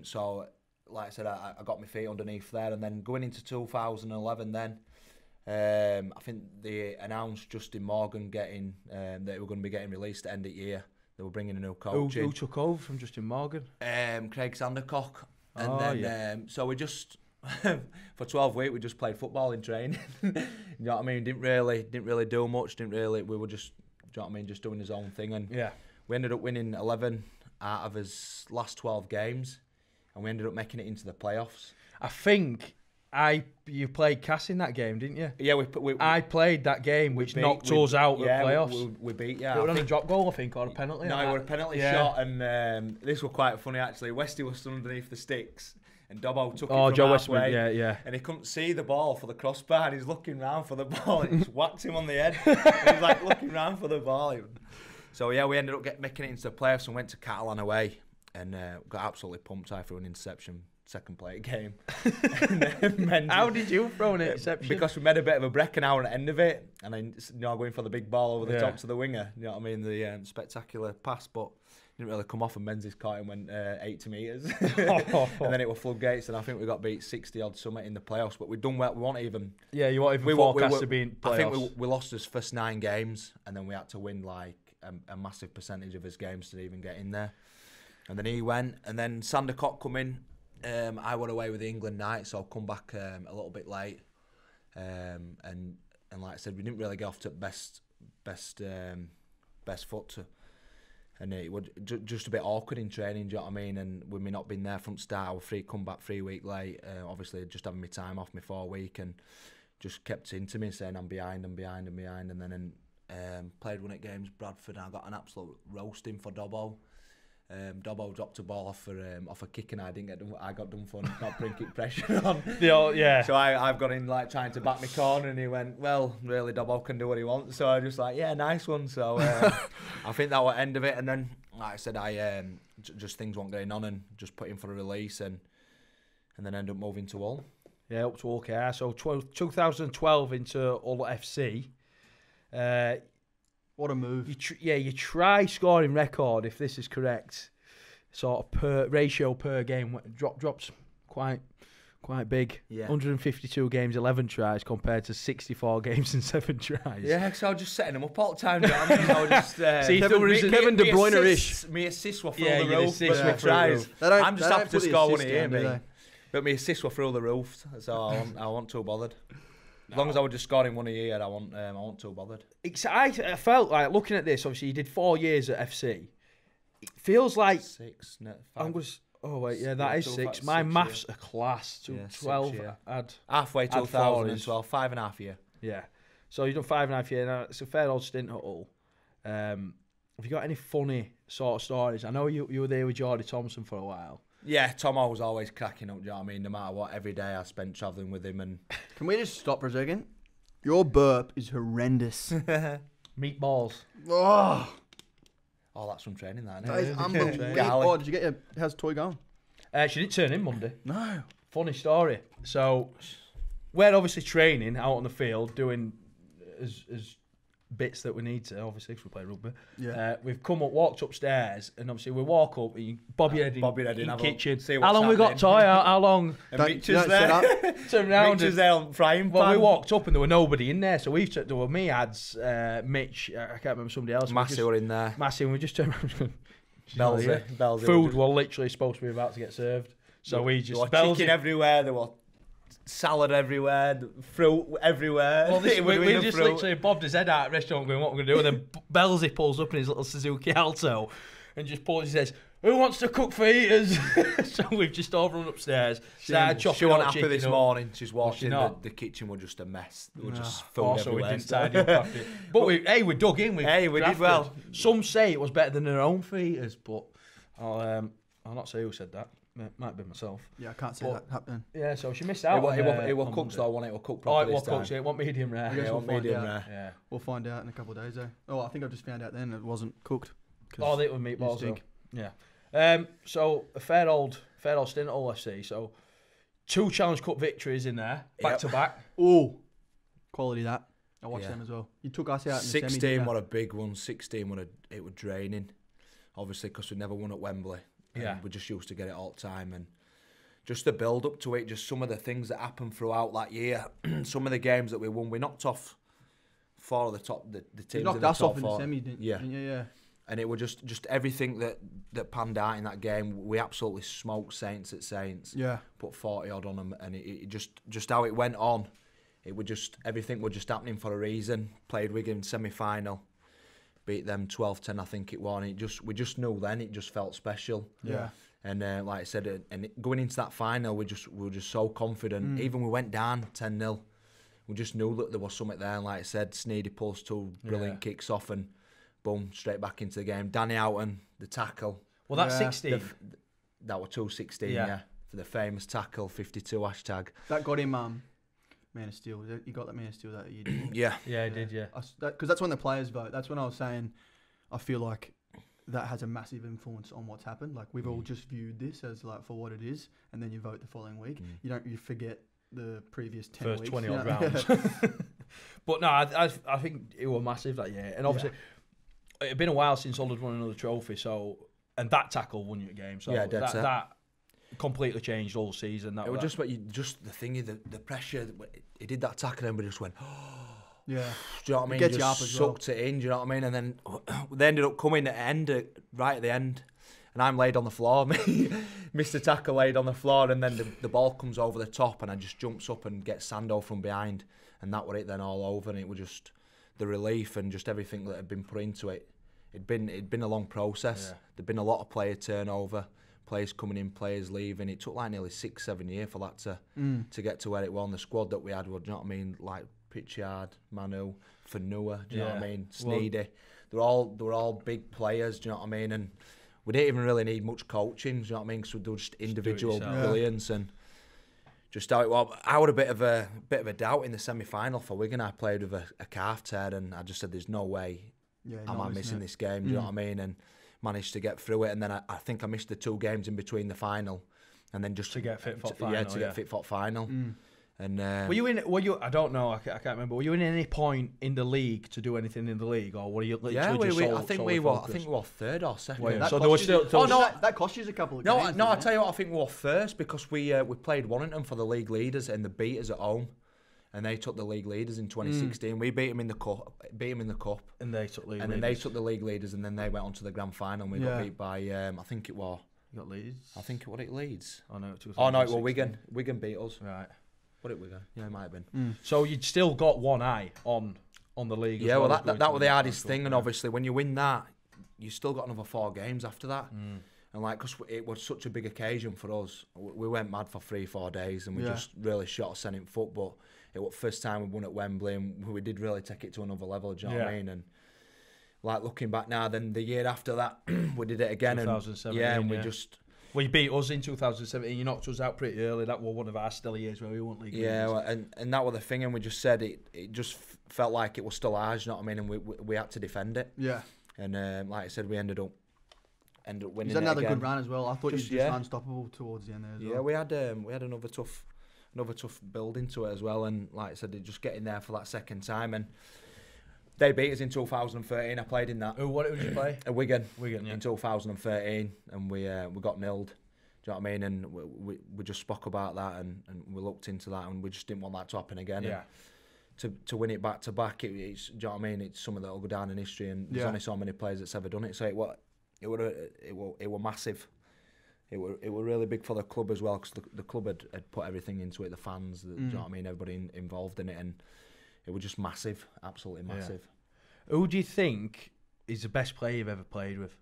So, like I said, I got my feet underneath there. And then going into 2011 then, I think they announced Justin Morgan getting, that they were going to be getting released at the end of the year. They were bringing a new coach in.
Who took over from Justin Morgan?
Craig Sandercock. And
Oh,
then, so we just... for 12 weeks we just played football in training. You know what I mean? Didn't really do much. We were just, do you know what I mean, just doing his own thing. And
Yeah.
we ended up winning 11 out of his last 12 games, and we ended up making it into the playoffs.
I think you played Cass in that game, didn't you?
Yeah,
I played that game, which knocked us out of playoffs.
We beat,
It was on a drop goal, I think, or a penalty.
No, it was a penalty shot, and this was quite funny actually. Westy was stood underneath the sticks, and Dobbo took it from
Joe
halfway,
Westman, yeah.
and he couldn't see the ball for the crossbar, and he's looking round for the ball, and he just whacked him on the head. And he's like looking round for the ball. So yeah, we ended up making it into the playoffs and went to Catalan away, and got absolutely pumped. I threw an interception. Second play game.
How did you throw an interception?
Because we made a bit of a break an hour at the end of it, and then going for the big ball over the top to the winger. You know what I mean? The spectacular pass, but didn't really come off, and Menzies caught him and went 80 metres. And then it was floodgates, and I think we got beat 60 odd something in the playoffs. But we'd done well. We weren't even.
Yeah, you weren't even forecast to be in playoffs.
I think we lost his first 9 games, and then we had to win like a massive percentage of his games to even get in there. And then he went, and then Sandercock come in. I went away with the England night, so I'll come back a little bit late. And like I said, we didn't really get off to best foot. And it was just a bit awkward in training, do you know what I mean? And with me not being there from the start, I was come back 3 weeks late. Obviously, just having my time off, my 4 week, and just kept into me saying I'm behind. And then played 1 at games, Bradford, and I got an absolute roasting for Dobbo. Dobbo dropped a ball off a kick, and I didn't get done. I got done for not bringing pressure on.
Yeah.
So I've got in like trying to back my corner, and he went, well, really, Dobbo can do what he wants. So I just like, yeah, nice one. So I think that was the end of it. And then, like I said, I just things weren't going on, and just put in for a release, and then end up moving to Hull.
Yeah, up to Hull KR. So 2012 into Hull FC.
What a move.
You try scoring record, if this is correct, sort of ratio per game. Drops quite big. Yeah. 152 games, 11 tries compared to 64 games and 7 tries.
Yeah, so I was just setting them up all the time. You know what I mean? I was just,
Kevin De Bruyne-ish.
Me assists were through the roof, but my tries. I'm just happy to score one here, mate. But my assists were through the roof, so I wasn't too bothered. As long as I was just scoring 1 a year, I wasn't too bothered.
I felt like, looking at this, obviously you did 4 years at FC. It feels like
6, no, 5.
That is 6. My maths are class. 12.
Halfway 2012, 5.5 years.
Yeah. So you've done 5.5 years. Now, it's a fair old stint at Hull. Have you got any funny sort of stories? I know you were there with Jordy Thompson for a while.
Yeah, Tomo was always cracking up, do you know what I mean? No matter what, every day I spent travelling with him. And
can we just stop for a second? Your burp is horrendous.
Meatballs.
Oh,
that's from training, that
is unbelievable. Did you get how's Toy going?
She didn't turn in Monday.
No.
Funny story. So, we're obviously training out on the field, doing as bits that we need to, obviously, because we play rugby.
Yeah.
We've walked upstairs, and obviously we walk up, Bobby Head in the kitchen.
How
long we got, Toy? How long?
And Mitch is there.
Turn round.
Mitch is there on frying pan.
Well, we walked up and there were nobody in there, so there were me, Ads, Mitch, I can't remember somebody else.
Massey were in there.
Massey, and we just turned around.
Belzy.
Food was literally supposed to be about to get served. So we just...
There was chicken everywhere, there was salad everywhere, fruit everywhere.
Well, we just literally bobbed his head out at the restaurant going, what we're going to do? And then Belzy pulls up in his little Suzuki Alto and just pulls, he says, who wants to cook for eaters? So we've just all run upstairs, started chopping.
She wasn't happy this morning. She's walking.
The
kitchen was just a mess. There was just food everywhere.
We didn't tidy up after it. But we dug in. We
did well.
Some say it was better than their own for eaters, but I'll not say who said that. It might be myself.
Yeah, I can't see that happening.
Yeah, so she missed out.
It was cooked though, wasn't it? It was cooked properly this time.
Cooked, so it wasn't medium rare.
Yeah,
medium rare.
Yeah. We'll find out in a couple of days though. Oh, I think I just found out then it wasn't cooked.
They were meatballs though. Yeah. So a fair old stint at Hull FC. So 2 Challenge Cup victories in there, back to back.
Oh, quality that. I watched them as well. You took us out in the
16 were a big one. 16 it was draining. Obviously, because we never won at Wembley.
Yeah.
We just used to get it all the time. And just the build up to it, just some of the things that happened throughout that year, some of the games that we won, we knocked off 4 of the teams in the top 4.
You knocked us off in the semi, didn't you? Yeah.
And it was just everything that panned out in that game. We absolutely smoked Saints at Saints.
Yeah.
Put 40 odd on them, and it just how it went on. It was just everything was just happening for a reason. Played Wigan semi-final, beat them 12-10, I think it was. And we just knew then it just felt special.
Yeah.
And like I said, and going into that final, we were just so confident. Even we went down 10-0, we just knew that there was something there. And like I said, Sneedy pulls 2 brilliant kicks off, and boom, straight back into the game. Danny Houghton, the tackle.
Well, that's 16.
That was 2-16, yeah, for the famous tackle, 52 hashtag.
That got him Man of Steel. You got that Man of Steel that year, didn't you?
Yeah.
Yeah, I did, yeah.
Because that's when the players vote. That's when I was saying I feel like that has a massive influence on what's happened. Like, we've all just viewed this as like for what it is, and then you vote the following week. You forget the previous 10
First
weeks.
20 odd rounds. But no, I think it was massive that year. And obviously, it had been a while since Hull had won another trophy, and that tackle won you a game. So that completely changed all season.
It was just the thingy, the pressure. He did that tackle and we just went,
yeah.
Do you know what I mean?
It gets you up as well.
Sucked it in, do you know what I mean? And then they ended up coming right at the end. And I'm laid on the floor. Mr. Tackle laid on the floor, and then the ball comes over the top, and I just jumps up and get Sando from behind. And that was it then all over. And it was just the relief and just everything that had been put into it. It'd been a long process. Yeah. There'd been a lot of player turnover, players coming in, players leaving. It took like nearly 6-7 years for that to get to where it was. And the squad that we had, do you know what I mean? Like Pritchard, Manu, Fanua, do you know what I mean? Sneedy. Well, they were all big players, do you know what I mean? And we didn't even really need much coaching, do you know what I mean? Because they were just individual brilliance and just how it was. I had a bit of a doubt in the semi-final for Wigan. I played with a calf tear, and I just said, "There's no way I'm missing this game." Do you know what I mean? And managed to get through it. And then I think I missed the 2 games in between the final, and then just
to get fit for final.
Yeah, to get fit for final. And
were you? I don't know. I can't remember. Were you in any point in the league to do anything in the league, or were you literally
I think we were 3rd or 2nd.
Well,
so there was still.
That cost you a couple of games.
No. I tell you what, I think we were 1st because we played Warrington for the league leaders, and they beat us at home, and they took the league leaders in 2016. We beat them in the cup.
And they took league.
And then they took the league leaders, and then they went on to the grand final. And we got beat by I think it was.
You got Leeds.
I think it was Leeds.
Oh no,
it was Wigan. Wigan beat us.
Right.
What it Wigan? Yeah, it might have been.
So you'd still got one eye on the league.
Yeah, well that was the hardest thing, and obviously when you win that, you still got another 4 games after that. And like, because it was such a big occasion for us, we went mad for 3-4 days, and we just really shot a sending foot. But it was the first time we won at Wembley, and we did really take it to another level. Do you know what I mean? And like looking back now, then the year after that, we did it again.
2017.
And we just.
Well, you beat us in 2017. You knocked us out pretty early. That was one of our stellar years where we won league.
Yeah, well, and that was the thing, and we just said it just felt like it was still ours. You know what I mean? And we had to defend it.
Yeah.
And like I said, we ended up winning.
It was another good run as well. I thought you were just unstoppable towards the end there as well.
Yeah, we had another tough build into it as well. And like I said, just getting there for that second time. And they beat us in 2013. I played in that.
What did you play?
Wigan.
Yeah.
In 2013, and we got nilled. Do you know what I mean? And we just spoke about that, and we looked into that, and we just didn't want that to happen again.
Yeah.
And to win it back to back, it's, do you know what I mean? It's something that will go down in history, and there's only so many players that's ever done it. So it were massive. It were really big for the club as well, because the club had put everything into it. The fans, do you know what I mean? Everybody involved in it, and it was just massive, absolutely massive.
Yeah. Who do you think is the best player you've ever played with?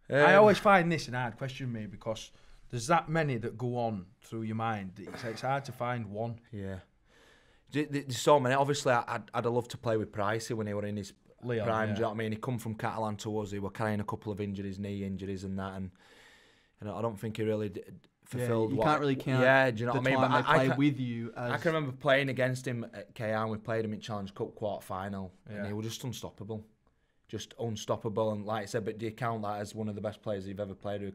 I always find this an hard question, me, because there's that many that go on through your mind. It's hard to find one.
Yeah. There's so many. Obviously, I'd have loved to play with Pricey when he were in his
Leon,
prime. Do you know what I mean? He come from Catalan to us. He were carrying a couple of injuries, knee injuries and that, and I don't think he really fulfilled.
You can't really count.
Yeah, do you know what I mean?
But I played with you.
I can remember playing against him at KR. We played him in Challenge Cup quarter final, and he was just unstoppable. And like I said, but do you count that as one of the best players you've ever played with?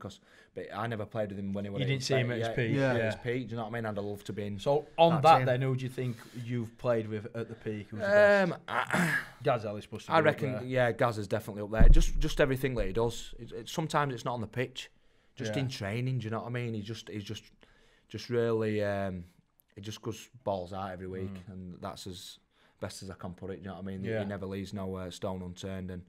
But I never played with him when he was.
You didn't see him at his peak.
Yeah,
at his peak. Do you know what I mean? I'd love to be in.
So on that, then, who do you think you've played with at the peak? Who's the best? Gaz Ellis supposed to be
I reckon, Gaz is definitely up there. Just everything that he does. Sometimes it's not on the pitch, just in training. Do you know what I mean? He's just really. He just goes balls out every week, and that's as best as I can put it. Do you know what I mean? He never leaves no stone unturned, and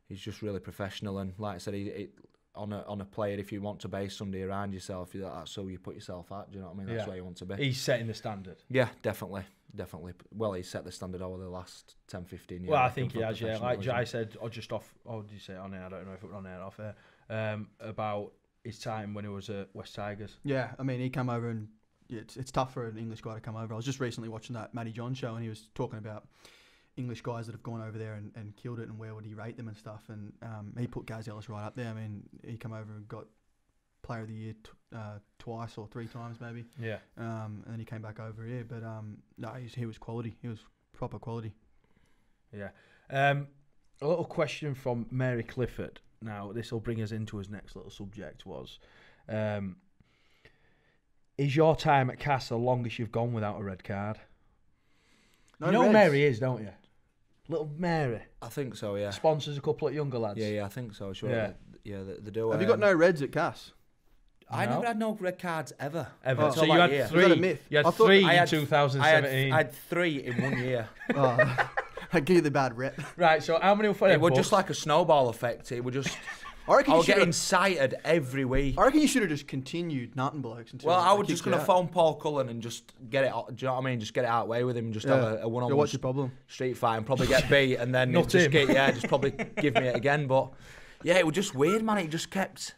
he's just really professional. And like I said, on a player, if you want to base somebody around yourself, that's who you put yourself at. Do you know what I mean? That's where you want to be.
He's setting the standard.
Yeah, definitely. Well, he's set the standard over the last 10, 15 years.
Well, I think he has, yeah. Like Jai said, or just off, did you say it on air? I don't know if it was on air or off air. about his time when he was at West Tigers.
Yeah, I mean, he came over and it's tough for an English guy to come over. I was just recently watching that Matty John show and he was talking about English guys that have gone over there and killed it and where would he rate them and stuff. And he put Gaz Ellis right up there. I mean, he came over and got Player of the Year twice or 3 times maybe.
Yeah.
And then he came back over here. But no, he was quality. He was proper quality.
Yeah. A little question from Mary Clifford. Now, this will bring us into his next little subject was... is your time at Cass the longest you've gone without a red card?
No
you know
reds.
Mary is, don't you? Little Mary.
I think so, yeah.
Sponsors a couple of younger lads.
Yeah, I think so, sure.
Yeah.
They do.
Have you got no reds at Cass?
I
No.
never had no red cards ever.
Ever.
Oh.
So you
Like,
had
yeah.
Was
3.
that a myth?
You had
I thought
3
I
in
had-
2017.
I had 3 in 1 year.
Oh, I give you the bad rep.
Right, so how many for
It was just like a snowball effect. It was just...
I reckon
I
you
was getting
should.
cited every week.
I reckon you should have just continued nutting blokes until.
Well, I
they
was just
kicked you
going to
out.
phone Paul Cullen and just get it, do you know what I mean? Just get it out of the way with him and just
Yeah.
have a
Yeah,
one-on-one
what's your problem?
street fight and probably get beat and then
Not
just
him.
just probably give me it again. But yeah, it was just weird, man. It just kept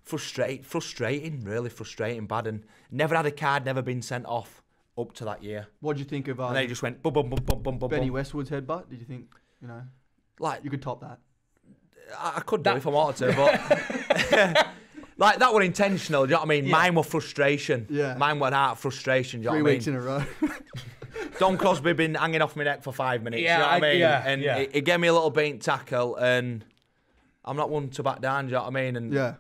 frustrating, really frustrating, bad, and never had a card, never been sent off up to that year.
What did you think of
And then it just went bum bum bum bum bum bum.
Benny
bum.
Westwood's headbutt? Did you think
Like
you could top that?
I could do if I wanted to, but like that were intentional. Do you know what I mean?
Yeah.
Mine were frustration.
Yeah.
Mine were out of frustration. Do you
3
know what I
weeks
mean?
in a row.
Don Crosby been hanging off my neck for 5 minutes.
Yeah,
you know what I mean?
yeah,
and
yeah.
It gave me a little beat tackle, and I'm not one to back down. Do you know what I mean? And
Yeah.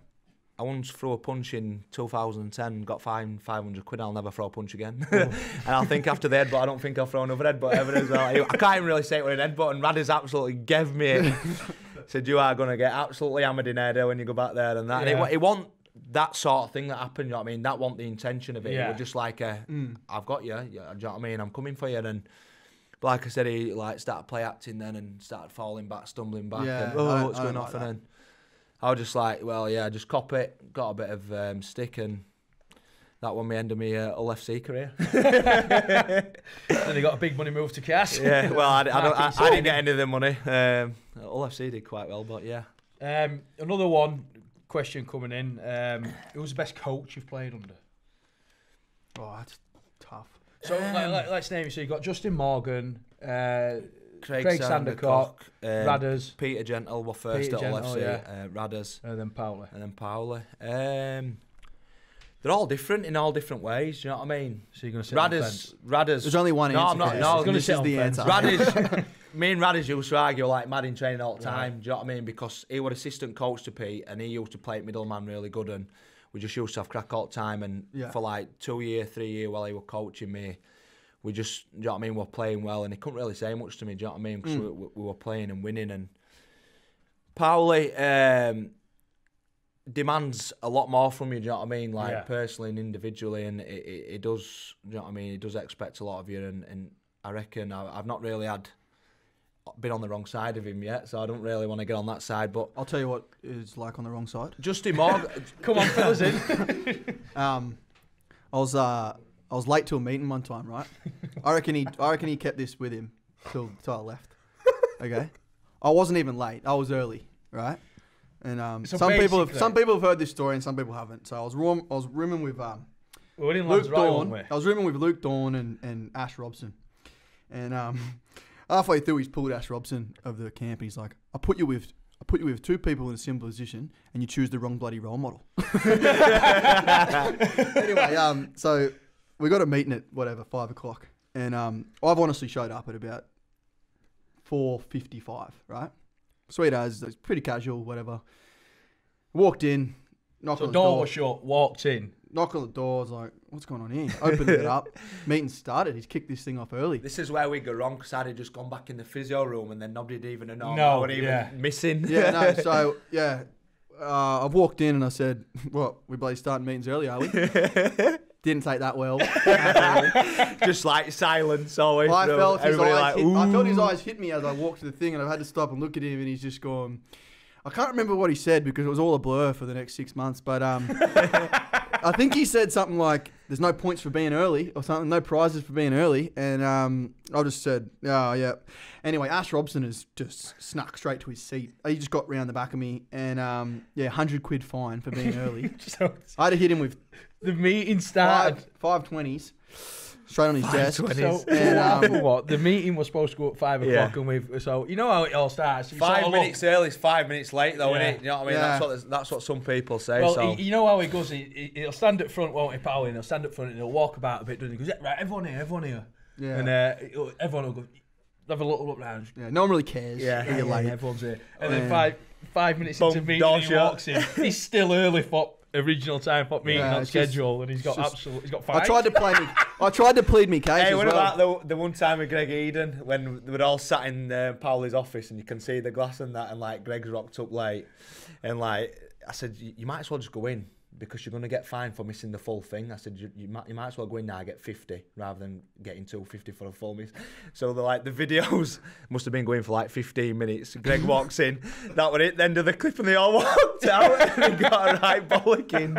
I once threw a punch in 2010, got fined 500 quid. I'll never throw a punch again. And I think after the headbutt, I don't think I'll throw another headbutt ever as well. I can't even really say it with an headbutt, and Radis absolutely gave me it. Said, you are going to get absolutely hammered in head when you go back there and that.
Yeah.
And it wasn't that sort of thing that happened, you know what I mean? That wasn't the intention of it.
Yeah.
It was just like, I've got you, do you know what I mean? I'm coming for you. And but like I said, he like started play acting then and started falling back, stumbling back.
Yeah,
And,
I
what's
don't
going
like
off?
that.
And then I was just like, well, yeah, just cop it. Got a bit of stick, and that one me end of my Hull FC career.
Then he got a big money move to Cass.
Yeah, well, I
Marketing
didn't get any of the money. Hull FC did quite well, but yeah.
Another one question coming in. Who's the best coach you've played under?
Oh, that's tough.
So let's name it. So you got Justin Morgan,
Craig
Sandercock, Radders,
Peter Gentle were first
Peter
at Hull
Gentle,
FC,
yeah.
Radders,
and then Paula.
and then Paula. They're all different in all different ways. You know what I mean?
So you're going to sit on the fence?
Radders.
There's only one
No,
answer.
I'm not.
Chris.
No,
He's gonna
this
sit
is
on
the
fence.
answer.
Radders, me and Radders used to argue like mad in training all the time.
Right.
Do you know what I mean? Because he was assistant coach to Pete, and he used to play middleman really good, and we just used to have crack all the time. And
Yeah.
for like 2 year, 3 year while he was coaching me, we just, do you know what I mean? We're playing well, and he couldn't really say much to me. Do you know what I mean? Because we were playing and winning. And Pauli demands a lot more from you. Do you know what I mean? Like
Yeah.
personally and individually, and it does. Do you know what I mean? It does expect a lot of you, and I reckon I've not really been on the wrong side of him yet, so I don't really want to get on that side. But
I'll tell you what is like on the wrong side.
Justin Morgan,
Come on, fill us in.
I was late to a meeting one time, right? I reckon he kept this with him till I left. Okay, I wasn't even late. I was early, right? And
So
some people
basically-
have heard this story and some people haven't. So I was rooming with
We're in
Luke
Lads Right,
Dawn.
weren't we?
I was rooming with Luke Dawn and Ash Robson, and halfway through he's pulled Ash Robson of the camp. And he's like, I put you with 2 people in a similar position, and you choose the wrong bloody role model. Anyway, so we got a meeting at 5:00, and I've honestly showed up at about 4:55, right? Sweet as, it's pretty casual, whatever. Walked in, knocked
So
on the
door
door,
was shut, walked in.
knocked on the door. I was like, "What's going on here?" Opened it up. Meeting started. He's kicked this thing off early.
this is where we go wrong, because I'd have just gone back in the physio room, and then nobody'd even know.
No,
I would even
yeah.
missing.
Yeah, no. So yeah, I've walked in and I said, "What? We bloody starting meetings early, are we?" Didn't take that well.
Just like silence always.
I felt his
Everybody
eyes.
like,
I felt his
"Ooh."
eyes hit me as I walked to the thing, and I've had to stop and look at him, and he's just gone. I can't remember what he said because it was all a blur for the next 6 months, but I think he said something like, there's no points for being early or something, no prizes for being early. And I just said, oh, yeah. Anyway, Ash Robson has just snuck straight to his seat. He just got round the back of me and, yeah, £100 fine for being early.
So
I had to hit him with
the meeting started.
five 20s. Straight on his desk.
So what happened? What the meeting was supposed to go at 5 o'clock, and so you know how it all starts.
5 minutes early is 5 minutes late, though, isn't it? You know what I mean?
Yeah.
That's what some people say.
Well,
so.
you know how he goes. He'll stand up front, won't he, pal? And he'll stand up front and he'll walk about a bit, doesn't he? He goes, right, everyone here.
Yeah.
And everyone will go, have a little look round.
Yeah, no one really cares.
Yeah.
You're late.
Everyone's here. And then five minutes
Boom,
into the meeting,
door
he
shut.
walks in. He's still early for original time for meeting on
it's just-
schedule, and he's got fine.
I tried to plead me case.
Hey,
as
what
well.
about the one time with Greg Eden when they were all sat in Paoli's office and you can see the glass and that, and like Greg's rocked up late, and like I said, you might as well just go in because you're going to get fined for missing the full thing. I said you might as well go in now and get 50 rather than getting 250 for a full miss. So the videos must have been going for like 15 minutes. Greg walks in, that was it. Then do the clip and they all walked out and he got a right bollocking.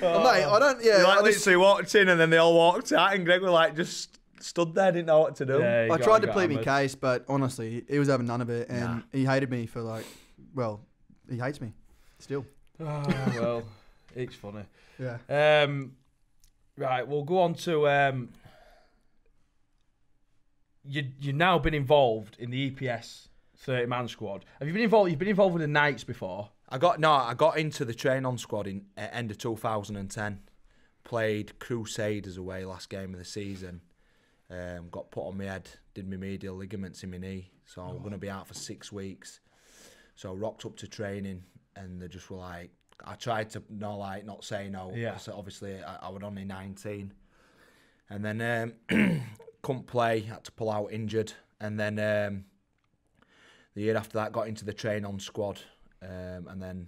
Mate, I don't. Yeah,
He like
I just-
literally walked in and then they all walked out and Greg was like just stood there, didn't know what to do.
Yeah,
I tried to plead me case, but honestly, he was having none of it, and he hated me for he hates me still.
Oh, well, it's funny.
Yeah.
Right, we'll go on to you've now been involved in the EPS 30-man squad. Have you been involved? You've been involved with the Knights before.
I got into the train-on squad in end of 2010. Played Crusaders away last game of the season. Got put on my head, did my medial ligaments in my knee, so I'm going to be out for 6 weeks. So rocked up to training, and they just were like, I tried to not say no.
Yeah.
So obviously I was only 19, and then couldn't play, had to pull out injured, and then the year after that got into the train-on squad, and then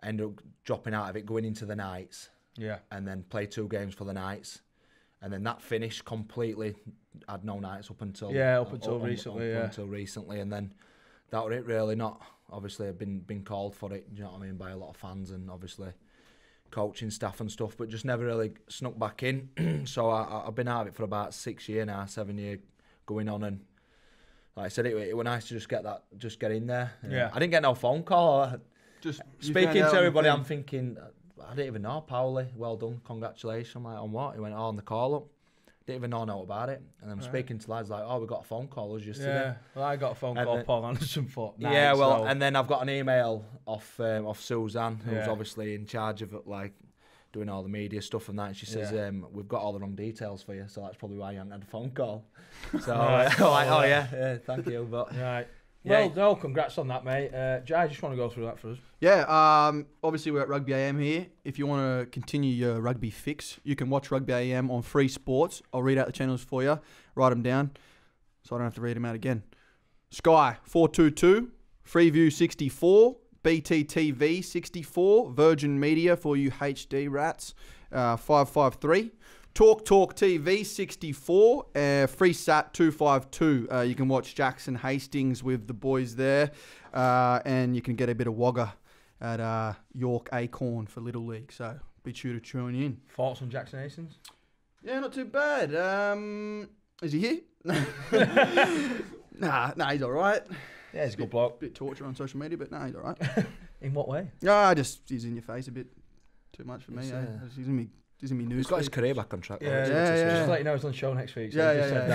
ended up dropping out of it, going into the Knights.
Yeah.
And then played 2 games for the Knights, and then that finished completely. Had no Knights up until recently, and then that was it really. Not obviously I've been called for it. You know what I mean, by a lot of fans and obviously coaching staff and stuff, but just never really snuck back in. So I've been out of it for about 6 years now, 7 years going on, and like I said, it was nice to just get in there.
Yeah.
I didn't get no phone call.
Just
Speaking to everybody, I'm thinking, I didn't even know, Pauli, well done, congratulations. I'm like, on what? He went, on the call up. Didn't even know about it. And I'm speaking to lads like, oh, we got a phone call us yesterday.
Yeah, well, I got a phone call, Paul Anderson for Knights,
Yeah, well,
so.
and then I've got an email off Suzanne, who's
Yeah.
obviously in charge of like doing all the media stuff and that. And she says, we've got all the wrong details for you, so that's probably why you haven't had a phone call. So
Right.
I'm like, oh yeah, thank you. But
Right.
Yeah.
Well, no, congrats on that, mate. Jai, I just want to go through that for us.
Yeah, obviously we're at Rugby AM here. If you want to continue your rugby fix, you can watch Rugby AM on Free Sports. I'll read out the channels for you, write them down, so I don't have to read them out again. Sky 422, Freeview 64, BTTV 64, Virgin Media for you HD rats 553. Talk TV 64, FreeSat 252. You can watch Jackson Hastings with the boys there, and you can get a bit of Wagga at York Acorn for Little League. So be sure to tune in.
Thoughts on Jackson Hastings?
Yeah, not too bad. Is he here? Nah, he's all right.
Yeah, he's a good bloke.
Bit torture on social media, but nah, he's all right.
In what way?
He's in your face a bit too much for me. He's in me news.
he's got his
feed.
career back on track. though,
Yeah,
which is
yeah,
good to
yeah.
see.
Just to let you know, he's on the show next week. So
Yeah,
he just
yeah,
said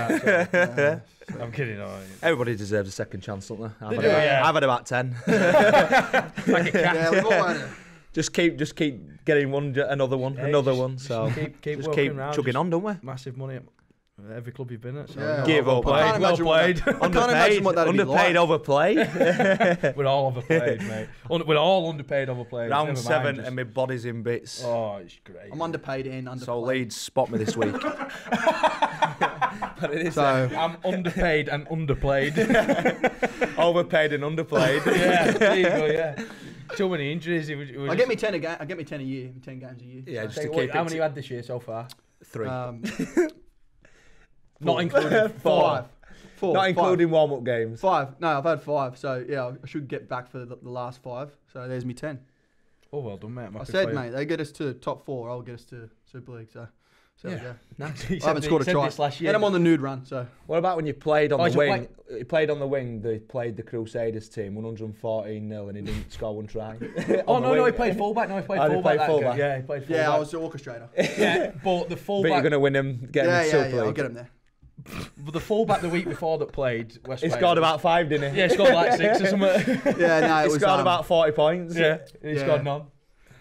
that. So.
So-
I'm kidding. No,
Everybody deserves a second chance, don't they?
They do, yeah.
I've had about 10.
like a cat.
Yeah, we've all had it.
just keep getting another one. So
keep
just
working
keep
round,
chugging
just
on, don't we?
Massive money at every club you've been at. So
Yeah,
Give
well
up.
played.
I can't
Well
imagine what
played.
I can't imagine what that'd be
Underpaid,
like.
overplayed.
We're all overplayed, mate. We're all underpaid, overplayed.
Round
Never
7
mind, just-
and my body's in bits.
Oh, it's great.
I'm underpaid and underplayed.
So Leeds spot me this week. But it is
So
I'm underpaid and underplayed.
overpaid and underplayed.
Yeah, there you go. Yeah, too many injuries.
I get me 10 a game. I get me 10 a year. 10 games a year.
Yeah, just
Say,
to
what-
keep
how
it
many you had this year so far?
3.
Not including
5. 4.
Not including warm-up games.
5. No, I've had 5. So yeah, I should get back for the last 5. So there's me 10.
Oh, well done, mate. I'm
I
happy
said,
for you.
mate, they get us to top 4. I'll get us to Super League. So there we go.
Nice.
He
I haven't
said-
scored a
he said
try.
this last year.
And I'm on the nude run. So
What about when you played on
Oh,
the
he's a
wing? He played on the wing. They played the Crusaders team, 114-0, and he didn't score one try.
Oh,
On the
no,
wing.
he played fullback. No, he played
Oh, he
fullback.
played
that
fullback.
game. Yeah, he played fullback.
yeah, I was the orchestrator.
Yeah, but the
But you're
fullback,
going to win him, get him
Yeah,
in
yeah,
Super
yeah. I'll
League.
get him there.
but the fullback the week before that played West
He
Wales.
scored about 5, didn't he?
Yeah, he scored like 6 or something.
Yeah, no, it
He
was
scored about 40 points.
Yeah, he
Yeah.
scored none.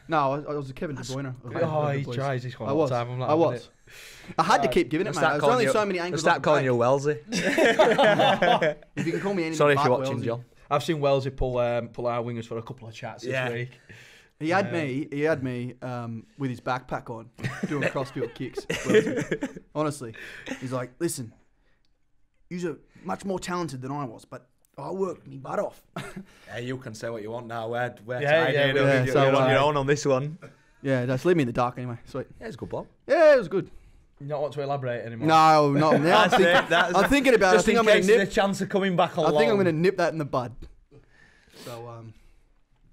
No, I was a Kevin De Bruyne.
Oh, he tries. He's
I
all
was.
the time. I'm like,
I was. I had to keep giving it,
They'll
mate.
start
There's
calling
only
you-
so many
They'll
angles.
start calling you Wellesley.
If you can call me anything.
Sorry if
but
you're watching,
Wellesley.
John.
I've seen Wellesley pull our wingers for a couple of chats this
Yeah.
week.
He had me. He had me with his backpack on, doing crossfield kicks. Wellesley. Honestly, he's like, "Listen, you're much more talented than I was, but I worked me butt off."
Hey, you can say what you want now. We're
Yeah,
tied
yeah,
in.
yeah.
You're
So,
on your own on this one.
Yeah, just leave me in the dark anyway. Sweet.
Yeah, it's a good block.
Yeah, it was good.
You don't want to elaborate anymore.
No, not now. I'm thinking about it. I
Just
think
in
I'm going
case
to
there's a
nip.
chance of coming back on
I think I'm
loan.
going to nip that in the bud. So,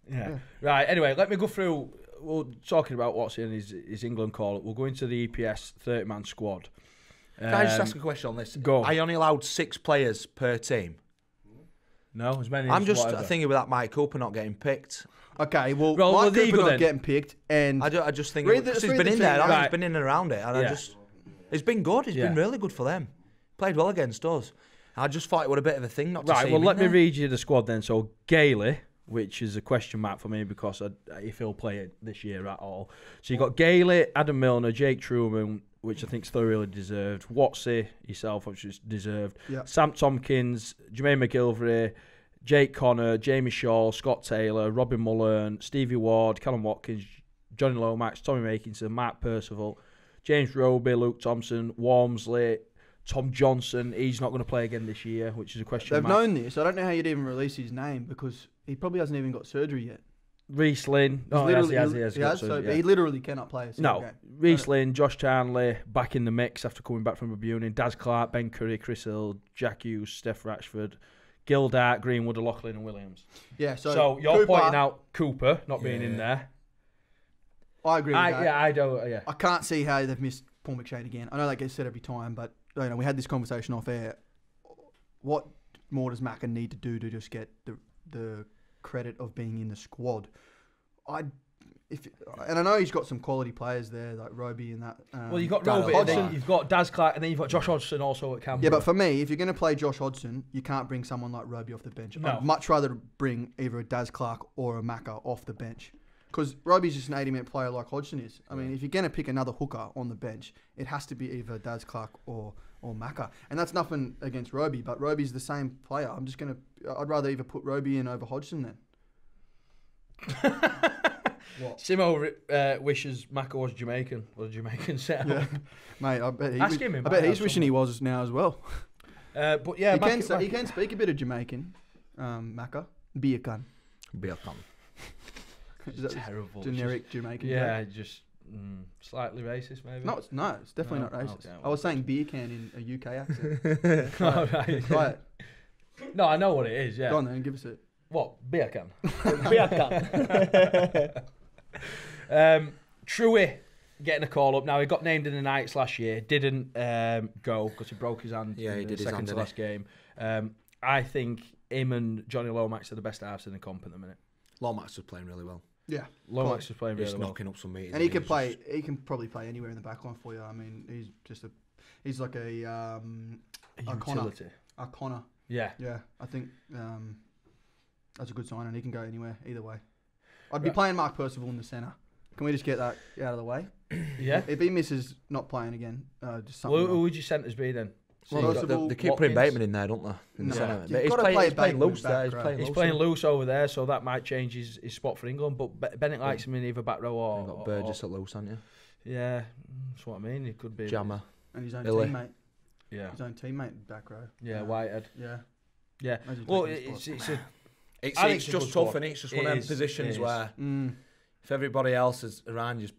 Yeah. Right. Anyway, let me go through. We're talking about what's in his England call. We'll go into the EPS 30-man squad.
Can I just ask a question on this?
Go.
Are you only allowed 6 players per team?
No, as many.
I'm
as
just
whatever.
thinking about Mike Cooper not getting picked.
okay, well,
Well,
Mike
there you
Cooper
go
not
then.
getting picked, and
I just think
Read the-
because he's
read
been
the
in there,
team.
hasn't he?
Right.
He's been in and around it, and
Yeah.
I just it's been good. He's been
Yeah.
really good for them. Played well against us. I just thought it would a bit of a thing not to
Right.
see
Well,
him
let
in
me
there.
read you the squad then. So Gailey, which is a question mark for me because if he'll play it this year at all. So you got Gailey, Adam Milner, Jake Truman, which I think's thoroughly deserved. Watsy, yourself, which is deserved.
Yeah.
Sam Tompkins, Jermaine McGilvery, Jake Connor, Jamie Shaw, Scott Taylor, Robin Mullen, Stevie Ward, Callum Watkins, Johnny Lomax, Tommy Makinson, Mark Percival, James Roby, Luke Thompson, Walmsley, Tom Johnson. He's not going to play again this year, which is a question
they've
mark.
known this. I don't know how you'd even release his name because he probably hasn't even got surgery yet.
Reece Lynn.
He's
No, he has
he
got
has, so
surgery, yeah.
he literally cannot play a single
No,
game.
Reece Lynn, Josh Charnley back in the mix after coming back from Rebuning. Daz Clark, Ben Curry, Chris Hill, Jack Hughes, Steph Ratchford, Gildart, Greenwood, O'Loughlin and Williams.
Yeah,
So, you're
Cooper,
pointing out Cooper not being in
Yeah.
there.
I agree with that.
I don't. Yeah.
I can't see how they've missed Paul McShane again. I know that gets said every time, but we had this conversation off air. What more does Macca need to do to just get the credit of being in the squad? And I know he's got some quality players there, like Roby and that.
Well, you've got
Darrell
Roby, and then
Hodgson.
you've got Daz Clark, and then you've got Josh Hodgson also at Canberra.
Yeah, but for me, if you're going to play Josh Hodgson, you can't bring someone like Roby off the bench.
No.
I'd much rather bring either a Daz Clark or a Macca off the bench. Because Roby's just an 80-minute player like Hodgson is. I mean, if you're going to pick another hooker on the bench, it has to be either Daz Clark or Macca. And that's nothing against Roby, but Roby's the same player. I'd rather either put Roby in over Hodgson then. What?
Simo wishes Macca was Jamaican. What a Jamaican setup.
Yeah. Mate, I bet,
Ask him, he
I
might
bet
have
he's wishing he was now as well.
But yeah,
He can speak a bit of Jamaican, Macca. Biakan. Is that
terrible.
generic Jamaican?
Yeah, just slightly racist maybe.
No, it's definitely
No?
not racist.
Okay,
I was saying beer can in a UK accent.
All right.
Try it.
No, I know what it is. Yeah.
Go on then, give us it.
What? Beer can. Beer can. Truey getting a call up. Now, he got named in the Knights last year. Didn't go because he broke his hand
Yeah,
in
he
the
did his
second
hand,
to
didn't
last game. I think him and Johnny Lomax are the best halves in the comp at the minute.
Lomax was playing really well.
Yeah.
Lomax is playing
He's
really well.
knocking up some meters.
And he can play. He can probably play anywhere in the back line for you. I mean, he's like a
A
Connor.
utility.
Connor.
Yeah.
Yeah, I think that's a good sign, and he can go anywhere, either way. I'd be
Right.
playing Mark Percival in the centre. Can we just get that out of the way?
Yeah.
If he misses not playing again, just something.
Well, who
wrong.
would your centres be then?
Well,
Well,
first of all,
they keep putting
Watkins.
Bateman in there, don't they? In the
No.
centre.
You've
But he's
gotta
playing,
play
he's playing
Bateman
loose
back
there. He's
row.
playing
He's
loose.
playing loose over there, so that might change his spot for England. But Bennett likes him in either back row or.
You've got Burgess at loose, haven't you?
Yeah, that's what I mean. He could be.
Jammer.
And his own
Illy.
teammate.
Yeah.
His own teammate back row.
Yeah, Whitehead.
Yeah.
Yeah.
Imagine
Well,
I
taking his
it's
spot.
think
it's
it's a
just
good
tough,
squad.
and it's just
It
one of them
is,
positions
it is.
where if everybody else is around, you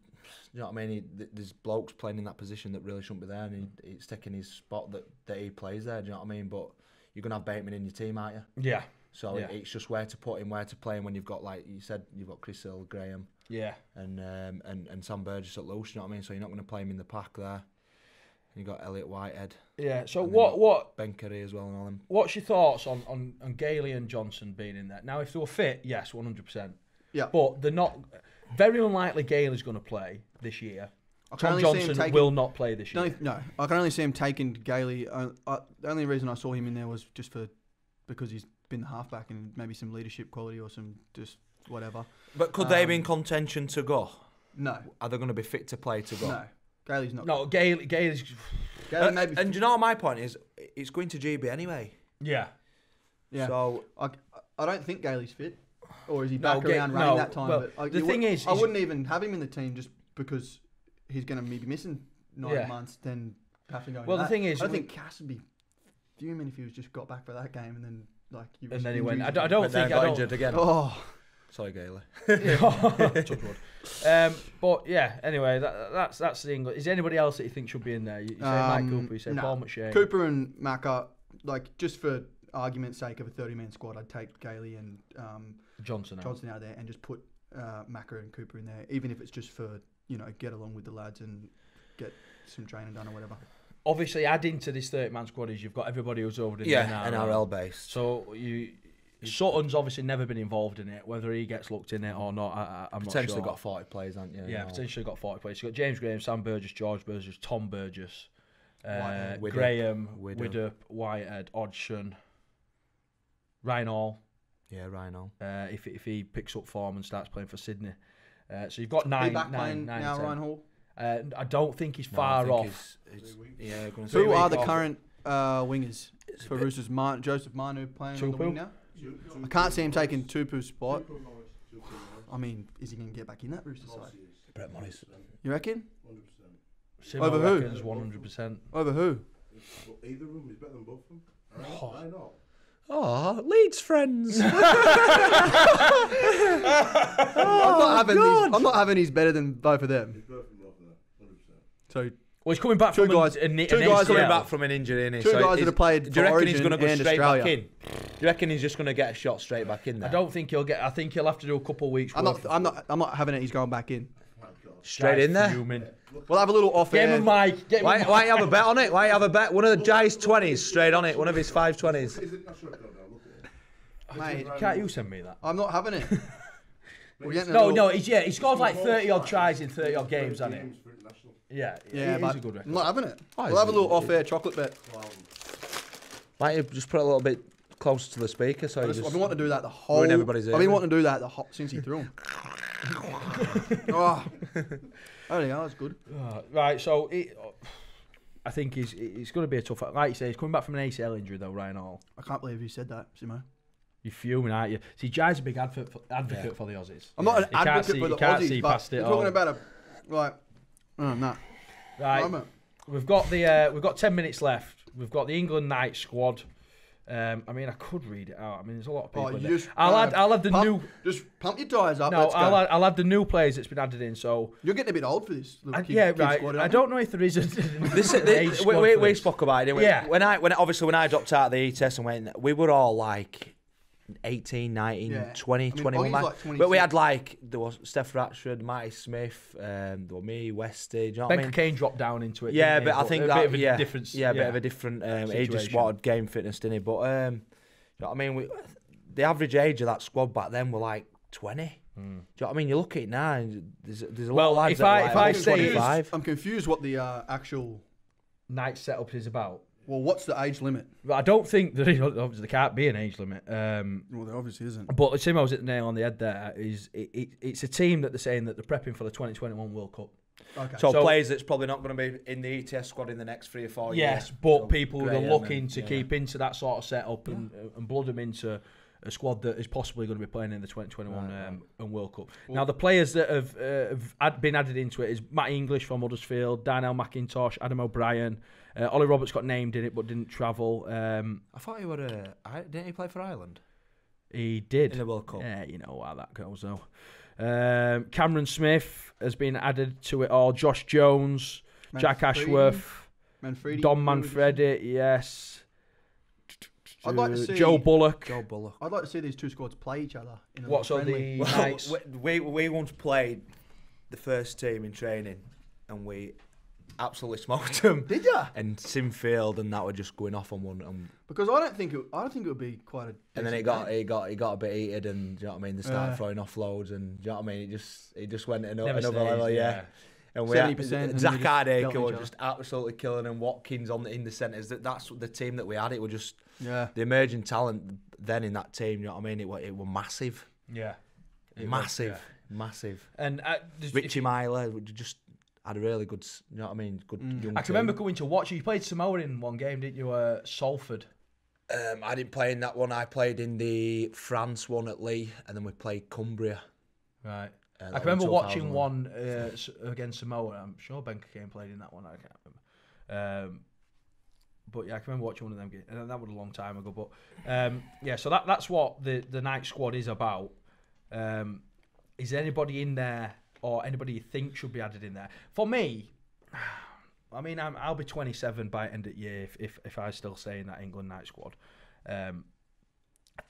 know what I mean? There's blokes playing in that position that really shouldn't be there, and it's taking his spot that he plays there. Do you know what I mean? But you're gonna have Bateman in your team, aren't you?
Yeah.
So
Yeah.
it's just where to put him, where to play him when you've got, like you said, you've got Chris Hill, Graham.
Yeah.
And Sam Burgess at loose. You know what I mean? So you're not going to play him in the pack there. You got Elliot Whitehead.
Yeah. So
And then
what
Ben Curry as well and all them.
what's your thoughts on Gailey and Johnson being in there? Now, if they were fit, yes, 100%.
Yeah.
But they're not. Very unlikely Gailey's going to play this year. Tom Johnson will not play this year.
No, I can only see him taking Gailey. The only reason I saw him in there was just because he's been the halfback and maybe some leadership quality or some just whatever.
But could they be in contention to go?
No.
Are they going to be fit to play to go?
No. Gailey's not.
No, Gailey's.
Gailey maybe.
And do you know what my point is? It's going to GB anyway.
Yeah.
Yeah.
So
I don't think Gailey's fit. Or is he back
No,
around running that time?
well,
but
the thing is
I wouldn't even have him in the team just because he's going to be missing 9 months, then have to go.
Well, the thing is,
I think Cass would be fuming if he was just got back for that game and then
and then he went. I don't think.
got injured again.
Oh,
Sorry, Gailey.
Touch wood. But yeah. Anyway, that's the English. Is there anybody else that you think should be in there? You say Mike Cooper. You say
no.
Paul McShane.
Cooper and Macca, just for argument's sake of a 30-man squad, I'd take Gailey and
Johnson
out of there and just put Macca and Cooper in there, even if it's just for get along with the lads and get some training done or whatever.
Obviously, adding to this 30-man squad is you've got everybody who's over in the
NRL based.
So Sutton's obviously never been involved in it. Whether he gets looked in it or not, I'm not sure.
Potentially got 40 players, haven't you?
Yeah, potentially got 40 players. You've got James Graham, Sam Burgess, George Burgess, Tom Burgess,
Widdup,
Graham, Widdup, Whitehead, Hodgson, Ryan Hall.
Yeah, Ryan Hall.
If he picks up form and starts playing for Sydney. So you've got
Nine,
nine
now,
10.
Ryan Hall.
I don't think he's far off.
Who are the current wingers for Roosters? Joseph Manu playing on the wing now? I can't see him taking Tupu's spot. I mean, is he going to get back in that Roosters side?
Brett Morris.
You reckon?
100%.
Over who?
100%.
Over who?
Either of them is better than both of them. I know.
Oh, Leeds friends.
I'm not having he's better than both of them.
He's better than both of them, 100%.
So
Well, he's coming back
Two
from
guys
an
coming back from an injury, isn't he?
Two guys that have played
Do you
for
reckon he's
Origin
going to go
and
straight
Australia.
back in? Do you reckon he's just going to get a shot straight back in there?
I don't think he'll get. I think he'll have to do a couple of weeks.
I'm not having it. He's going back in.
Straight in there.
We'll have a little off
Get
air.
him a mic. Get him
Why
a mic.
don't you have a bet on it? Why don't you have a bet? One of the Jai's 20s straight on it. One of his 520s.
Is it not sure? Look at it.
Mate,
Can't you send me that?
I'm not having it. We're getting a
No,
little-
no. He scored like 30 odd tries in 30 odd games, hasn't
Games for international.
he? Yeah,
Yeah,
he's
but
a good record.
I'm not having it.
Oh,
We'll have a little off air chocolate bet.
Why don't you just put it a little bit closer to the speaker so you
I've
just...
been wanting to do that the whole.
ruin everybody's ear,
I've been
innit?
wanting to do that since he threw him. Oh, there you go. That's good.
Right, so I think it's going to be a tough. Like you say, he's coming back from an ACL injury though, Ryan Hall.
I can't believe you said that, Simo.
You're fuming, aren't you? See, Jai's a big advocate for the Aussies.
I'm not an
You can't
advocate
see-
for the
you can't
Aussies,
see
but
past it
you're
all.
talking about no.
Right, we've got we've got 10 minutes left. We've got the England night squad. I mean, I could read it out. I mean, there's a lot of people. in there. I'll have the new.
Just pump your tyres up.
No,
Let's go.
I'll have the new players that's been added in. So
You're getting a bit old for this. Little kid,
yeah,
kid
right.
Squad,
I
aren't
don't know if there is
we spoke about it, didn't we?
Yeah.
When I dropped out of the E-test and went, we were all like 18, 19,
Yeah.
20,
I mean,
21
Ollie's
man.
like
But we
26.
had like, there was Steph Ratchford, Matty Smith, there were me, Westy, do you know what I
Ben
mean?
Kane dropped down into it.
Yeah,
didn't he?
but I think
a
that
bit of a
yeah,
difference.
yeah, a bit of a different age
situation.
of squad game fitness, didn't he? But you know what I mean? The average age of that squad back then were like 20. Do you know what I mean? You look at it now, and there's a lot of lads
if
that are
I
like
say-
25.
I'm confused what the actual.
Night setup is about.
Well, what's the age limit?
But I don't think there is. Obviously, there can't be an age limit.
Well, there obviously isn't.
But Simo's hit the nail on the head. There is it's a team that they're saying that they're prepping for the 2021 World Cup.
Okay.
So,
So-
players that's probably not going to be in the ETS squad in the next 3 or 4 years.
Yes, but
So
people are
Graham
looking
and-
to
yeah.
keep into that sort of setup and blood them into a squad that is possibly going to be playing in the 2021 and World Cup. Now, the players that have been added into it is Matt English from Huddersfield, Darnell McIntosh, Adam O'Brien. Ollie Roberts got named in it but didn't travel.
I thought he would didn't he play for Ireland
He did.
in the World Cup?
Yeah, you know how that goes though. Cameron Smith has been added to it all. Josh Jones, Jack
Manfredi.
Ashworth,
Manfredi.
Don Manfredi, yes.
I'd like to see
Joe Bullock.
Joe Bullock.
I'd like to see these two squads play each other in a
What's on
friendly.
the Knights?
We once played the first team in training, and we absolutely smoked them.
Did ya?
And Simfield and that were just going off on one.
Because I don't think it would be quite a.
And then
decent
it got a bit heated, and do you know what I mean? They started
Yeah.
throwing offloads, and do you know what I mean? It just went
Never
another
stays,
level, yeah. And we
70% and
Zach
they just dealt
Hardacre
each
were
other.
just absolutely killing, and Watkins in the centres. That's the team that we had. It were just
Yeah.
the emerging talent then in that team. You know what I mean? It were massive,
Yeah. It was,
massive,
yeah.
massive.
And
Richie Myler just had a really good, you know what I mean? Good young
I can
team.
remember going to watch you. You played Samoa in one game, didn't you? Salford.
I didn't play in that one. I played in the France one at Lee, and then we played Cumbria.
Right.
That
I can remember
was
watching
2001.
one against Samoa. I'm sure Ben Cockayne played in that one. I can't remember. But yeah, I can remember watching one of them games. And that was a long time ago. But yeah, so that's what the night squad is about. Is there anybody in there or anybody you think should be added in there? For me, I mean, I'll be 27 by end of year if I still stay in that England night squad. I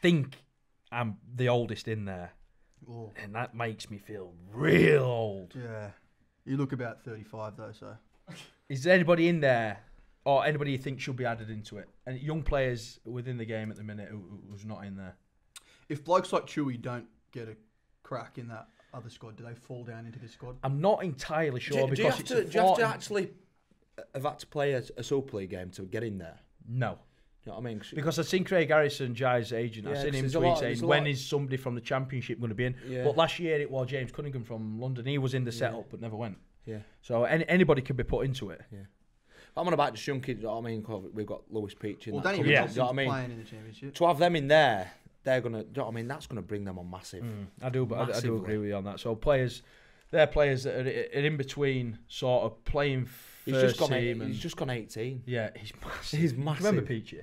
think I'm the oldest in there.
Oh,
And that makes me feel real old.
yeah. You look about 35 though, so.
Is there anybody in there, or anybody you think should be added into it? And young players within the game at the minute who's not in there.
If blokes like Chewy don't get a crack in that other squad, do they fall down into this squad?
I'm not entirely sure
Do you
because
have
it's
to,
a
do you have to
14
actually have had to play a Super League game to get in there?
No,
You know what I mean? 'Cause
because I've seen Craig Harrison, Jai's agent. I've
Yeah,
seen
'cause
him
there's a
tweet
lot-
saying,
there's a
"When
lot-
is somebody from the Championship going to be in?"
Yeah.
But last year it was James Cunningham from London. He was in the setup but never went.
Yeah.
So anybody could be put into it.
I'm on about just young kids. You know what I mean? 'Cause we've got Lewis Peach in
Well,
that.
Danny
coming up,
Richardson's
you know what I mean?
playing in the championship.
To have them in there, they're gonna. Do you know what I mean? That's gonna bring them on massive.
I do, but I do
Massively.
agree with you on that. So they're players that are in between, sort of playing
He's
first
just gone.
team. And,
He's just gone 18.
yeah, he's massive.
He's
Do you
massive.
remember Peachy?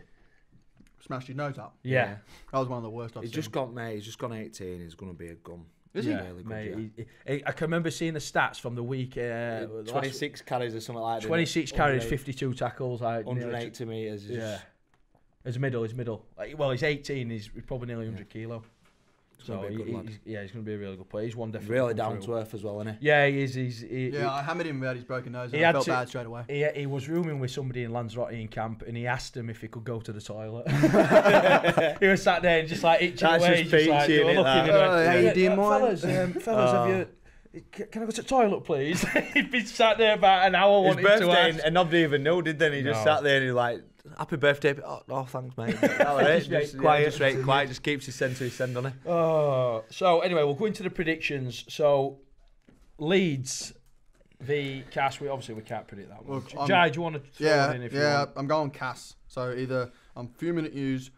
Smashed his nose up.
Yeah.
That was one of the worst I've
He's
seen.
just got, mate. He's just gone 18. He's gonna be a gun.
Is he?
Really good,
Mate,
yeah.
I can remember seeing the stats from the week.
26 carries or something like that.
26 carries, 52 tackles.
180 metres.
Yeah. He's middle. Well, he's 18. He's probably nearly 100 kilo.
gonna
So
be a good lad.
he's going to be a really good player. He's one definitely.
Really
come
down
through.
to earth as well, isn't he?
Yeah, he is.
Yeah, I hammered him about his broken nose
He
and I
had
felt
to-
bad straight away.
He was rooming with somebody in Lanzarote in camp, and he asked him if he could go to the toilet. He was sat there just like itching
That's
away,
just
just like
peachy,
they were
innit,
looking.
that?
And he went,
Oh, how you doing,
fellas,
mate?"
fellas, have you? Can I go to the toilet, please? He'd been sat there about an hour
His
wanting to
birthday,
ask.
and nobody even knew, did they? He just
No.
sat there and he like, happy birthday. Oh, thanks, mate. That was it.
Just quiet.
Just right, quiet. Just keeps his send to his send, doesn't he?
Oh, so anyway, we'll go into the predictions. So Leeds v Cass. We can't predict that one.
Look,
Jai, do you want to throw
Yeah,
it in if you
yeah,
want?
I'm going Cass. So either I'm fuming at yous.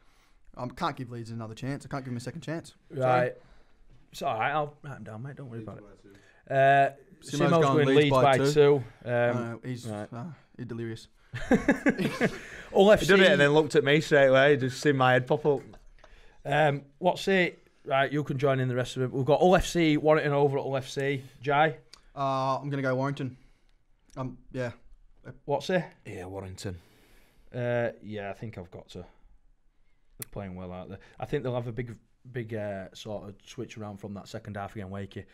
I can't give Leeds another chance. I can't give him a second chance.
Right. It's all right. I'll write him down, mate. Don't worry about it.
Simo's
Simo's
going
going
Leeds
Leeds
by
by
two.
2.
He's
right.
he's delirious.
All
He done it and then looked at me straight away. Just seen my head pop up.
What's it? Right, you can join in the rest of it. We've got All FC, Warrington over at All FC. Jai,
I'm gonna go Warrington. Yeah.
what's it?
Yeah, Warrington.
Yeah, I think I've got to. They're playing well out there. I think they'll have a big sort of switch around from that second half again, Wakey.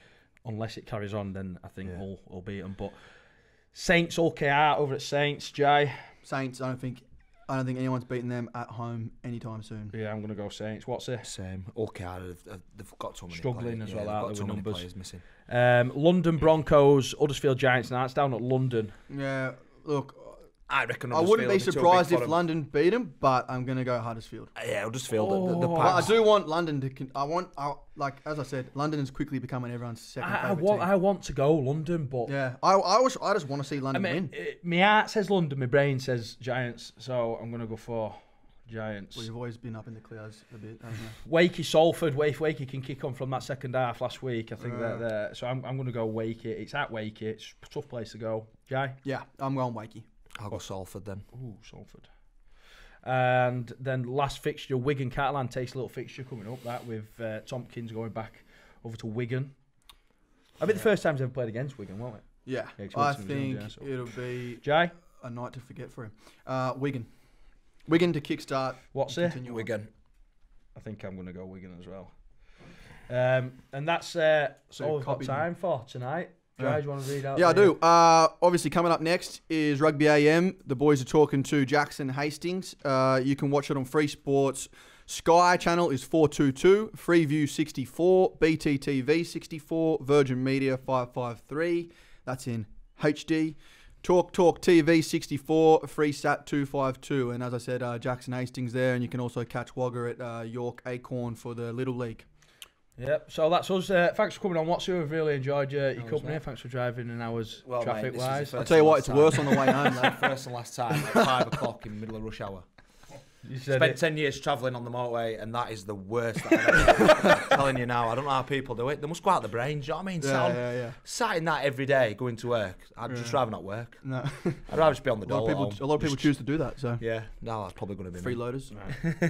Unless it carries on, then I think we'll beat them. But Saints OKR over at Saints, Jai.
Saints. I don't think anyone's beaten them at home anytime soon.
Yeah, I'm going to go Saints. What's it?
Same. Okay, they've got too many
Struggling
players.
as well,
they've
aren't
got
they,
too
with
many
numbers?
players missing.
London Broncos, Huddersfield Giants. Now it's down at London.
Yeah. Look,
I reckon.
I wouldn't be
Huddersfield will too
surprised
big
if
for them.
London beat them, but I'm gonna go Huddersfield.
Yeah, Huddersfield. The
Oh.
But I
Pats.
do want London to. As I said, London is quickly becoming everyone's second favourite team.
I want to go London, but
Yeah, I just want to see
I
London
mean,
win.
my heart says London, my brain says Giants, so I'm going to go for Giants.
Well, you've always been up in the clouds a bit, haven't you?
Wakey Salford, Wakey can kick on from that second half last week. I think
Yeah.
that so I'm going to go Wakey. It's at Wakey. It's a tough place to go. Jai?
Yeah, I'm going Wakey.
I'll go Salford then.
Ooh, Salford. And then last fixture, Wigan Catalan takes a little fixture coming up. That with Tompkins going back over to Wigan. I mean, the first time he's ever played against Wigan, won't it?
Yeah,
Yeah, 'cause
I
Winston
think
Jones, yeah, so-
it'll be
Jai?
a night to forget for him. Wigan. Wigan to kickstart.
What's it?
Continue on.
Wigan.
I think I'm going to go Wigan as well. And that's all we've got
copied-
time for tonight. Jai, do you want to read out?
Yeah, I do. Obviously, coming up next is Rugby AM. The boys are talking to Jackson Hastings. You can watch it on Free Sports. Sky channel is 422, Freeview 64, BTTV 64, Virgin Media 553. That's in HD. Talk TV 64, Freesat 252. And as I said, Jackson Hastings there. And you can also catch Wagga at York Acorn for the Little League.
Yep, so that's us. Thanks for coming on, Watsu. We've really enjoyed your company. Thanks for driving an hour's traffic-wise.
I'll tell you what, it's worse on the way home.
That's the first and last time at 5 o'clock in the middle of rush hour.
You said
Spent
it.
10 years travelling on the motorway, and that is the worst that I've ever I'm telling you now. I don't know how people do it. They must go out the brains, you know what I mean? Sat in that every day, going to work. I'd just rather not work.
No.
I'd rather just be on the
A
dole
lot
at home.
of people choose to do that. So
Yeah, no, that's probably going to be me.
freeloaders.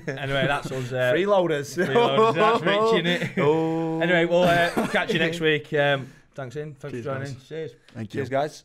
Anyway, that's us.
Freeloaders.
Freeloaders, that's reaching it.
Oh.
Anyway, we'll catch you next week. Thanks for joining.
guys.
Cheers.
Thank you.
Cheers, guys.